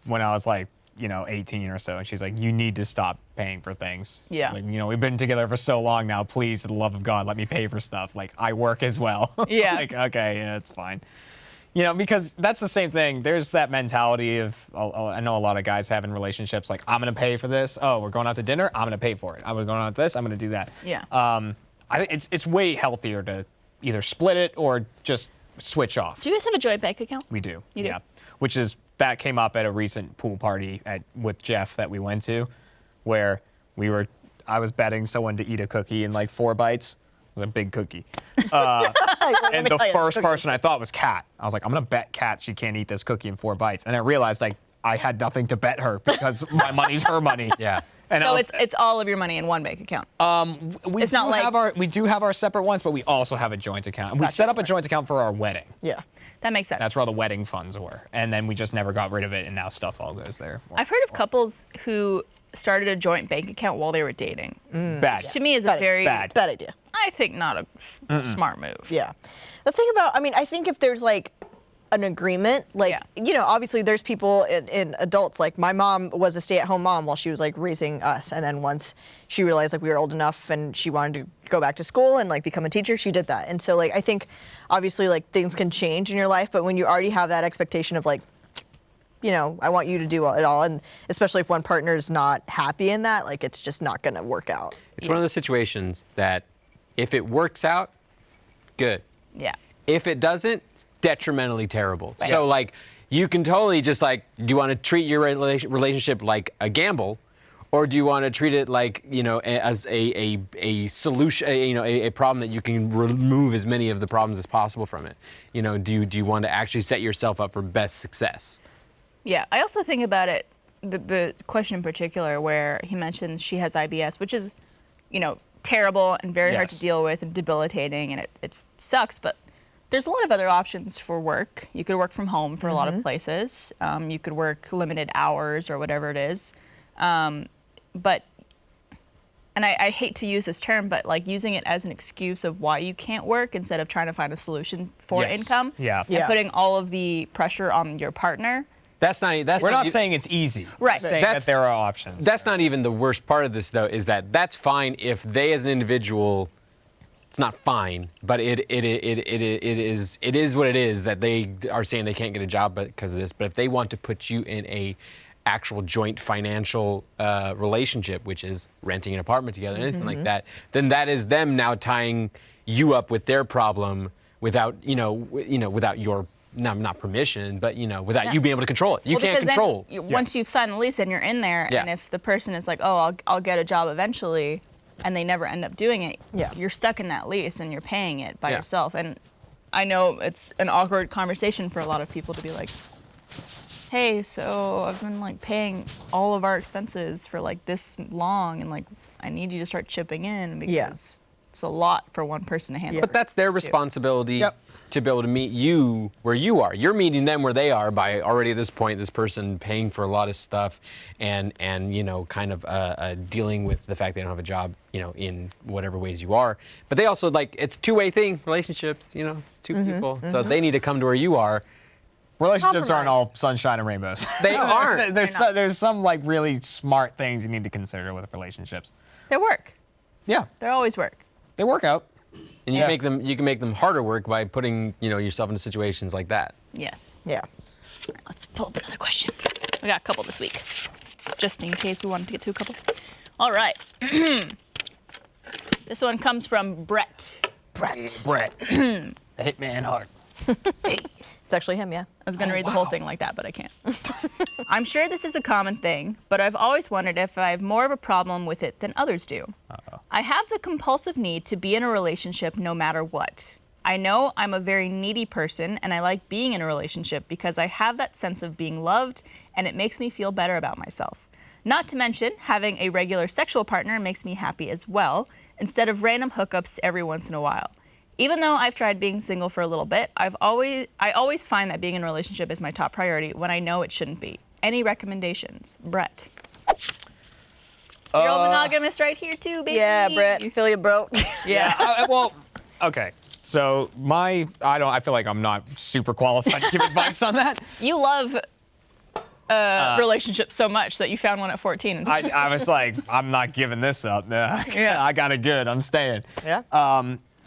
when I was like 18 or so, and she's like, you need to stop paying for things. Yeah. Like, we've been together for so long now. Please, for the love of God, let me pay for stuff. Like, I work as well. Yeah. Like, okay, yeah, it's fine. Because that's the same thing. There's that mentality of, I know a lot of guys have in relationships, like, I'm going to pay for this. Oh, we're going out to dinner. I'm going to pay for it. I'm going out to this. I'm going to do that. Yeah. I think it's way healthier to either split it or just switch off. Do you guys have a joint bank account? We do. You do? Yeah. That came up at a recent pool party with Jeff that we went to, where I was betting someone to eat a cookie in like 4 bites. It was a big cookie. And the first person I thought was Kat. I was like, I'm going to bet Kat she can't eat this cookie in 4 bites. And I realized I had nothing to bet her because my money's her money. Yeah. And So it's all of your money in one bank account. we it's do not like- we do have our separate ones, but we also have a joint account. We Gotcha, set up a smart. joint account for our wedding. Yeah. That makes sense. That's where all the wedding funds were. And then we just never got rid of it, and now stuff all goes there. I've heard of couples who started a joint bank account while they were dating. Bad. To me is a Bad- very, bad. Bad idea. I think not a smart move. Yeah. The thing about, I think if there's like an agreement, like, obviously there's people in adults, like my mom was a stay-at-home mom while she was like raising us. And then once she realized like we were old enough and she wanted to go back to school and like become a teacher, she did that. And so like, I think obviously like things can change in your life, but when you already have that expectation of like, I want you to do it all. And especially if one partner is not happy in that, like it's just not going to work out. It's one of those situations that if it works out, good. Yeah. If it doesn't, it's detrimentally terrible. So like, you can totally just like, do you want to treat your relationship like a gamble, or do you want to treat it like as a solution, a problem that you can remove as many of the problems as possible from it? Do you want to actually set yourself up for best success? Yeah. I also think about it, the question in particular where he mentions she has IBS, which is, terrible and very hard to Yes. deal with and debilitating, and it sucks, but there's a lot of other options for work. You could work from home for a lot of places. You could work limited hours or whatever it is. But I hate to use this term, but like using it as an excuse of why you can't work instead of trying to find a solution for Yes. income. Yeah. And putting all of the pressure on your partner. We're not saying it's easy. Right. We're saying that there are options. That's not even the worst part of this, though, is that that's fine if they, as an individual, it's not fine, but it is what it is that they are saying they can't get a job because of this. But if they want to put you in a actual joint financial relationship, which is renting an apartment together, anything like that, then that is them now tying you up with their problem without without your not permission, but without you being able to control it. You can't because control. then once you've signed the lease and you're in there, Yeah. and if the person is like, oh, I'll get a job eventually, and they never end up doing it, you're stuck in that lease and you're paying it by Yeah. yourself. And I know it's an awkward conversation for a lot of people to be like, hey, so I've been like paying all of our expenses for like this long, and like I need you to start chipping in because it's a lot for one person to handle. But that's their responsibility Yep. to be able to meet you where you are. You're meeting them where they are by already at this point, this person paying for a lot of stuff and kind of dealing with the fact they don't have a job, in whatever ways you are. But they also it's a two-way thing, relationships, it's two people. So they need to come to where you are. Relationships aren't Compromise. all sunshine and rainbows. They aren't. There's some like really smart things you need to consider with relationships. They work. Yeah, They always work. they work out. And Yeah. you can make them harder work by putting, yourself into situations like that. Yes. Yeah. Let's pull up another question. We got a couple this week, just in case we wanted to get to a couple. All right. This one comes from Brett. Brett, the hitman heart. Hey. It's actually him, yeah. I was going to read the whole thing like that, but I can't. I'm sure this is a common thing, but I've always wondered if I have more of a problem with it than others do. I have the compulsive need to be in a relationship no matter what. I know I'm a very needy person, and I like being in a relationship because I have that sense of being loved, and it makes me feel better about myself. Not to mention, having a regular sexual partner makes me happy as well, instead of random hookups every once in a while. Even though I've tried being single for a little bit, I always find that being in a relationship is my top priority when I know it shouldn't be. Any recommendations? Brett. Serial monogamous right here too, baby. Yeah, Brett, feel you, bro. Yeah. Well, okay. So I feel like I'm not super qualified to give advice on that. You love relationship so much that you found one at 14. And I was like, I'm not giving this up. Nah, I got it good. I'm staying. Yeah.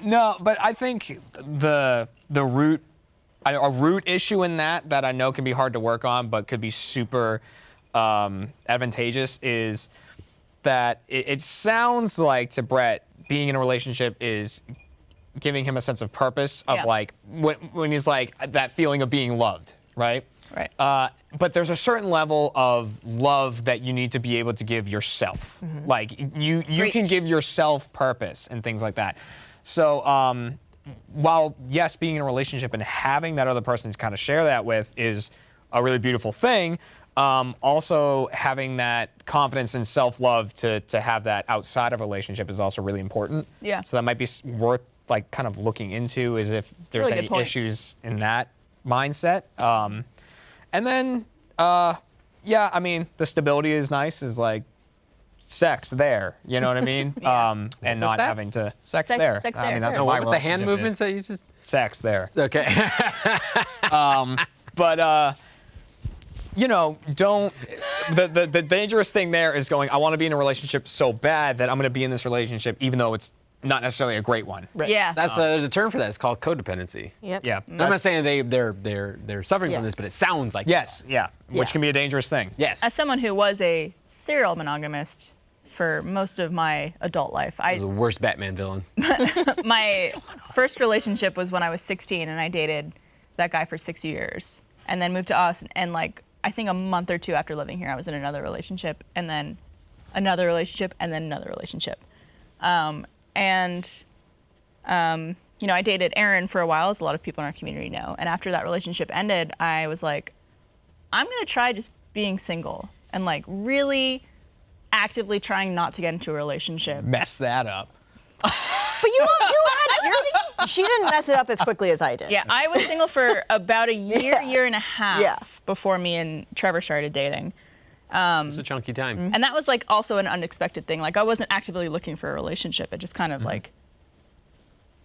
No, but I think a root issue in that I know can be hard to work on, but could be super advantageous is that it sounds like to Brett, being in a relationship is giving him a sense of purpose of like when he's like that feeling of being loved, right? Right. But there's a certain level of love that you need to be able to give yourself. Like you can give yourself purpose and things like that. So while yes, being in a relationship and having that other person to kind of share that with is a really beautiful thing, also having that confidence and self-love to have that outside of a relationship is also really important. Yeah. So that might be worth like kind of looking into, is if there's Really good any point. issues in that mindset. And then, yeah, I mean, the stability is nice, is like sex there, you know what I mean? And not that? having to, sex Sex- there. sex I there. mean, that's Oh, what What my was the hand relationship movements is. that you just? Sex there. Okay. But, you know, the dangerous thing there is going, I want to be in a relationship so bad that I'm going to be in this relationship even though it's not necessarily a great one. Yeah. There's a term for that. It's called codependency. Yep. Yeah. I'm not saying they're suffering Yeah. from this, but it sounds like Yes, yeah, which Yeah. can be a dangerous thing. Yes. As someone who was a serial monogamist for most of my adult life, This is the worst Batman villain. my first relationship was when I was 16, and I dated that guy for 6 years, and then moved to Austin. And like, I think a month or two after living here, I was in another relationship, and then another relationship, and then another relationship. You know, I dated Aaron for a while, as a lot of people in our community know. And after that relationship ended, I was like, I'm gonna try just being single and like really actively trying not to get into a relationship. Mess that up. But she didn't mess it up as quickly as I did. Yeah, I was single for about a year, year and a half Yeah. before me and Trevor started dating. It's a chunky time. And that was like also an unexpected thing. Like I wasn't actively looking for a relationship. It just kind of like,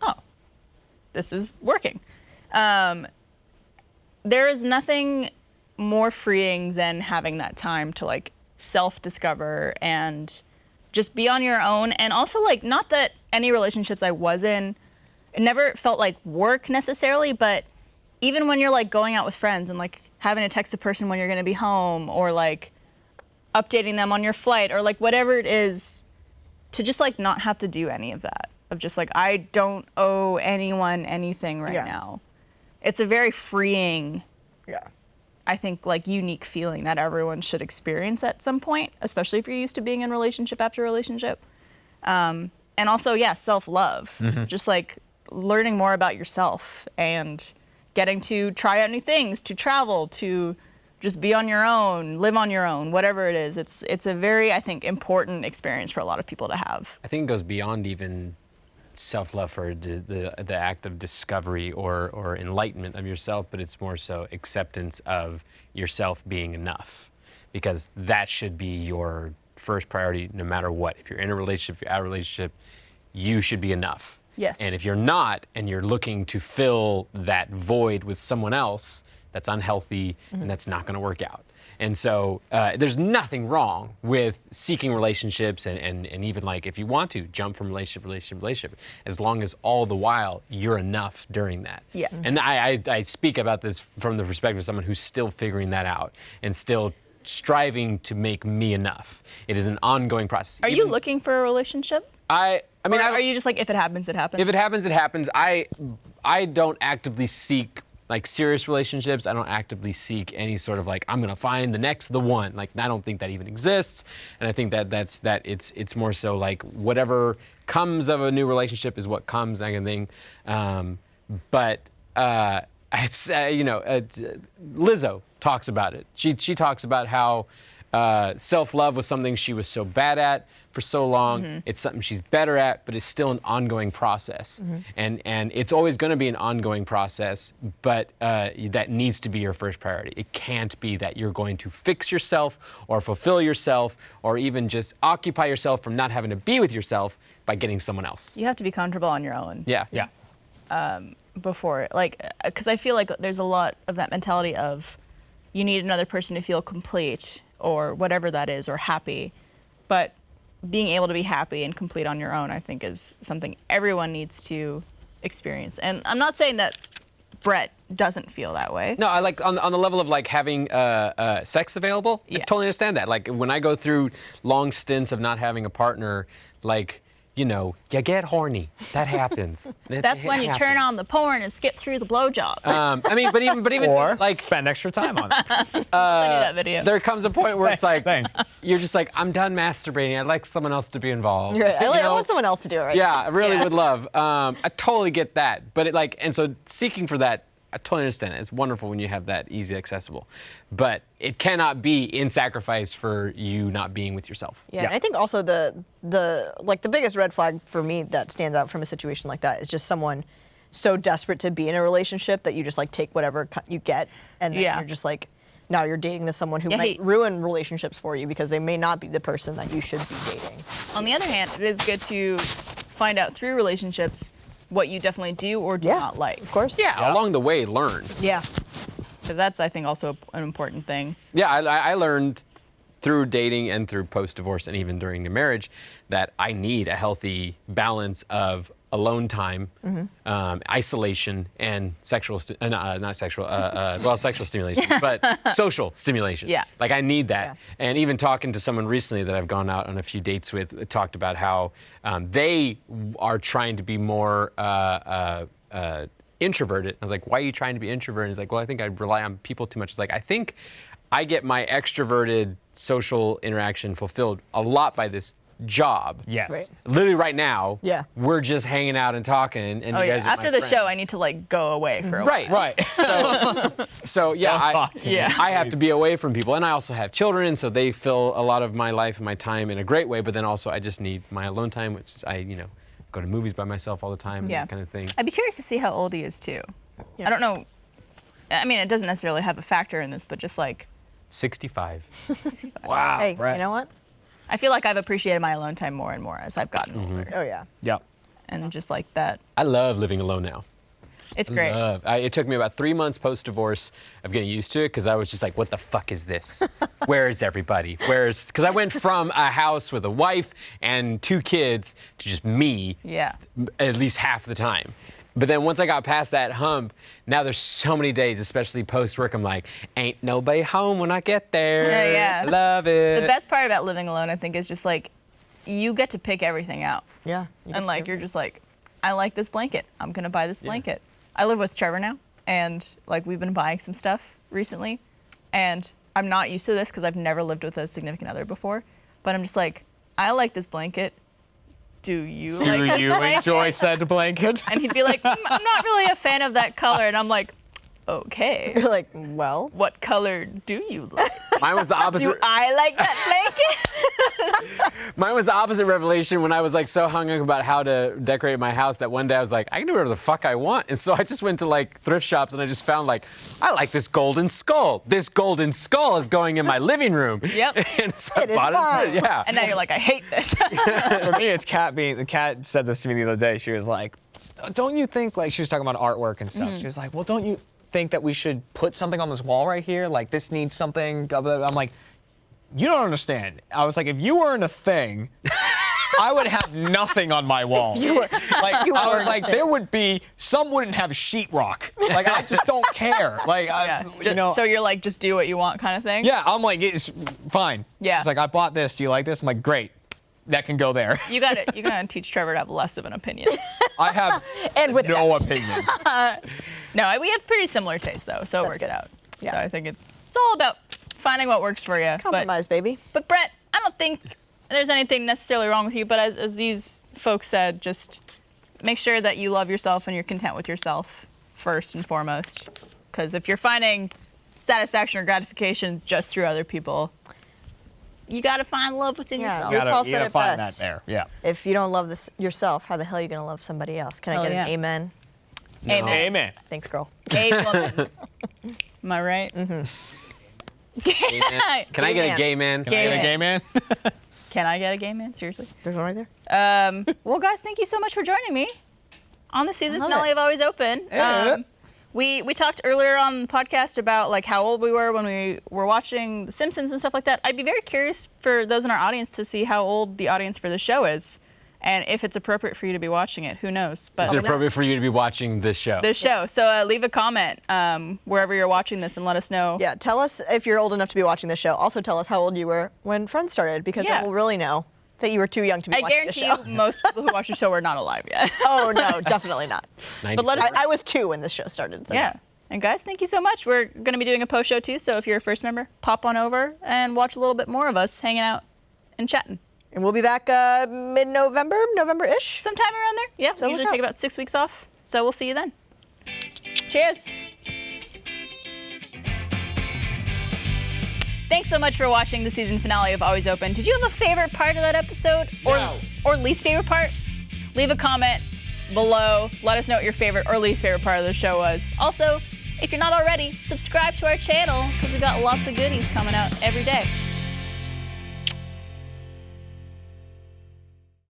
oh, this is working. There is nothing more freeing than having that time to like self-discover and just be on your own. And also like, not that any relationships I was in, it never felt like work necessarily, but even when you're like going out with friends and like having to text the person when you're gonna be home, or like updating them on your flight, or like whatever it is, to just like not have to do any of that, of just like, I don't owe anyone anything right Yeah. now. It's a very freeing, Yeah. I think, like unique feeling that everyone should experience at some point, especially if you're used to being in relationship after relationship. And also, yeah, self-love, just like learning more about yourself and getting to try out new things, to travel, to just be on your own, live on your own, whatever it is. It's a very, I think, important experience for a lot of people to have. I think it goes beyond even self-love for the act of discovery or enlightenment of yourself, but it's more so acceptance of yourself being enough, because that should be your first priority no matter what. If you're in a relationship, if you're out of a relationship, you should be enough. Yes. And if you're not, and you're looking to fill that void with someone else, that's unhealthy and that's not going to work out. And so there's nothing wrong with seeking relationships and even like if you want to jump from relationship, as long as all the while you're enough during that. Yeah. And I speak about this from the perspective of someone who's still figuring that out and still striving to make me enough. It is an ongoing process. Are you looking for a relationship? I mean, Or are you just like, if it happens, it happens? if it happens, it happens. I don't actively seek like serious relationships. I don't actively seek any sort of like, I'm gonna find the one. Like, I don't think that even exists. And I think that it's more so like whatever comes of a new relationship is what comes, that kind of thing. It's Lizzo talks about it. She talks about how self-love was something she was so bad at for so long. It's something she's better at, but it's still an ongoing process. And it's always going to be an ongoing process, but that needs to be your first priority. It can't be that you're going to fix yourself or fulfill yourself or even just occupy yourself from not having to be with yourself by getting someone else. You have to be comfortable on your own. Yeah. Before, like, because I feel like there's a lot of that mentality of you need another person to feel complete or whatever that is, or happy. But being able to be happy and complete on your own, I think, is something everyone needs to experience. And I'm not saying that Brett doesn't feel that way. No, I like on the level of like having sex available. I Yeah. totally understand that. Like when I go through long stints of not having a partner, like, you know, you get horny. That happens. That's when you turn on the porn and skip through the blowjob. I mean, but even Or like spend extra time on it. Send you that video. there comes a point where it's like Thanks. you're just like, I'm done masturbating. I'd like someone else to be involved. You're right. You I know? want someone else to do it. Right? Yeah, I really Yeah. would love. I totally get that, but and so seeking for that, I totally understand it. It's wonderful when you have that easy accessible, but it cannot be in sacrifice for you not being with yourself. Yeah, Yeah. and I think also the biggest red flag for me that stands out from a situation like that is just someone so desperate to be in a relationship that you just like take whatever you get, and then Yeah. you're just like, now you're dating someone who Yeah, might he- ruin relationships for you because they may not be the person that you should be dating. On the other hand, it is good to find out through relationships what you definitely do or do Yeah, not like. of course. Yeah, along the way, learn. Yeah. Because that's, I think, also an important thing. Yeah, I learned through dating and through post-divorce and even during the marriage that I need a healthy balance of alone time, isolation, and sexual stimulation, but social stimulation. Yeah. Like I need that. Yeah. And even talking to someone recently that I've gone out on a few dates with, talked about how they are trying to be more introverted. I was like, why are you trying to be introverted? He's like, well, I think I rely on people too much. It's like, I think I get my extroverted social interaction fulfilled a lot by this job. Yes. Right. Literally right now, Yeah. we're just hanging out and talking, and Oh you yeah. guys are After my the show, I friends. need to like go away for a Right. while. So yeah, Don't talk to me, Yeah. I have to be away from people, and I also have children, and so they fill a lot of my life and my time in a great way. But then also, I just need my alone time, which I go to movies by myself all the time, and Yeah. that kind of thing. I'd be curious to see how old he is too. Yeah. I don't know. I mean, it doesn't necessarily have a factor in this, but just like 65. Wow. Hey, Brett. you know what? I feel like I've appreciated my alone time more and more as I've gotten older, Oh yeah. Yep. and just like that, I love living alone now. it's great. It took me about 3 months post-divorce of getting used to it because I was just like, what the fuck is this? Where is everybody? Because I went from a house with a wife and 2 kids to just me Yeah. at least half the time. But then once I got past that hump, now there's so many days, especially post-work, I'm like, ain't nobody home when I get there. Yeah, yeah. I love it. The best part about living alone, I think, is just like you get to pick everything out. Yeah. And like you're just like, I like this blanket. I'm gonna buy this blanket. I live with Trevor now, and like we've been buying some stuff recently, and I'm not used to this because I've never lived with a significant other before. But I'm just like, I like this blanket. Do you Do like this you blanket? enjoy said blanket? And he'd be like, I'm not really a fan of that color. And I'm like, okay. You're like, well, What color do you like? Mine was the opposite. Do I like that blanket? Mine was the opposite revelation when I was like so hung up about how to decorate my house that one day I was like, I can do whatever the fuck I want. And so I just went to like thrift shops and I just found like, I like this golden skull. This golden skull is going in my living room. Yep. And so It is I bought mine. it. Yeah. And now you're like, I hate this. For me, it's the cat said this to me the other day. She was like, don't you think, like, she was talking about artwork and stuff. She was like, well, don't you think that we should put something on this wall right here? Like, this needs something. Blah, blah, blah. I'm like, you don't understand. I was like, if you weren't a thing, I would have nothing on my wall. I was like, there would be, some wouldn't have sheetrock. Like, I just don't care. Like, Yeah. So you're like, just do what you want kind of thing? yeah, I'm like, it's fine. Yeah. It's like, I bought this. Do you like this? I'm like, great. That can go there. You gotta teach Trevor to have less of an opinion. I have and with no that. opinion. No, we have pretty similar tastes though, so it works good. out. Yeah. So I think it's all about finding what works for you. Compromise, baby. But Brett, I don't think there's anything necessarily wrong with you, but as these folks said, just make sure that you love yourself and you're content with yourself first and foremost. Because if you're finding satisfaction or gratification just through other people, you gotta find love within Yeah, yourself. you Paul You said gotta it find best. that there. Yeah. If you don't love yourself, how the hell are you gonna love somebody else? Can I Oh, get yeah. an amen? Amen. Amen. Thanks, girl. Gay woman. Am I right? Gay man. Can I get a gay man? Gay man. Gay man? Can I get a gay man? Seriously? There's one right there. Well, guys, thank you so much for joining me on the season I love finale it. of Always Open. Yeah. We talked earlier on the podcast about like how old we were when we were watching The Simpsons and stuff like that. I'd be very curious for those in our audience to see how old the audience for the show is, and if it's appropriate for you to be watching it. Who knows? But Is it appropriate for you to be watching this show? this show. So leave a comment wherever you're watching this and let us know. Yeah, tell us if you're old enough to be watching this show. Also, tell us how old you were when Friends started, because Yeah. then we'll really know that you were too young to be I watching the guarantee show. you most people who watch the show are not alive yet. Oh no, definitely not. But let us I was 2 when this show started. So Yeah. And guys, thank you so much. We're going to be doing a post show too, so if you're a first member, pop on over and watch a little bit more of us hanging out and chatting. And we'll be back mid-November, November-ish. Sometime around there. Yeah, So we usually look take out. about 6 weeks off. So we'll see you then. Cheers. Thanks so much for watching the season finale of Always Open. Did you have a favorite part of that episode? Or least favorite part? Leave a comment below. Let us know what your favorite or least favorite part of the show was. Also, if you're not already, subscribe to our channel because we got lots of goodies coming out every day.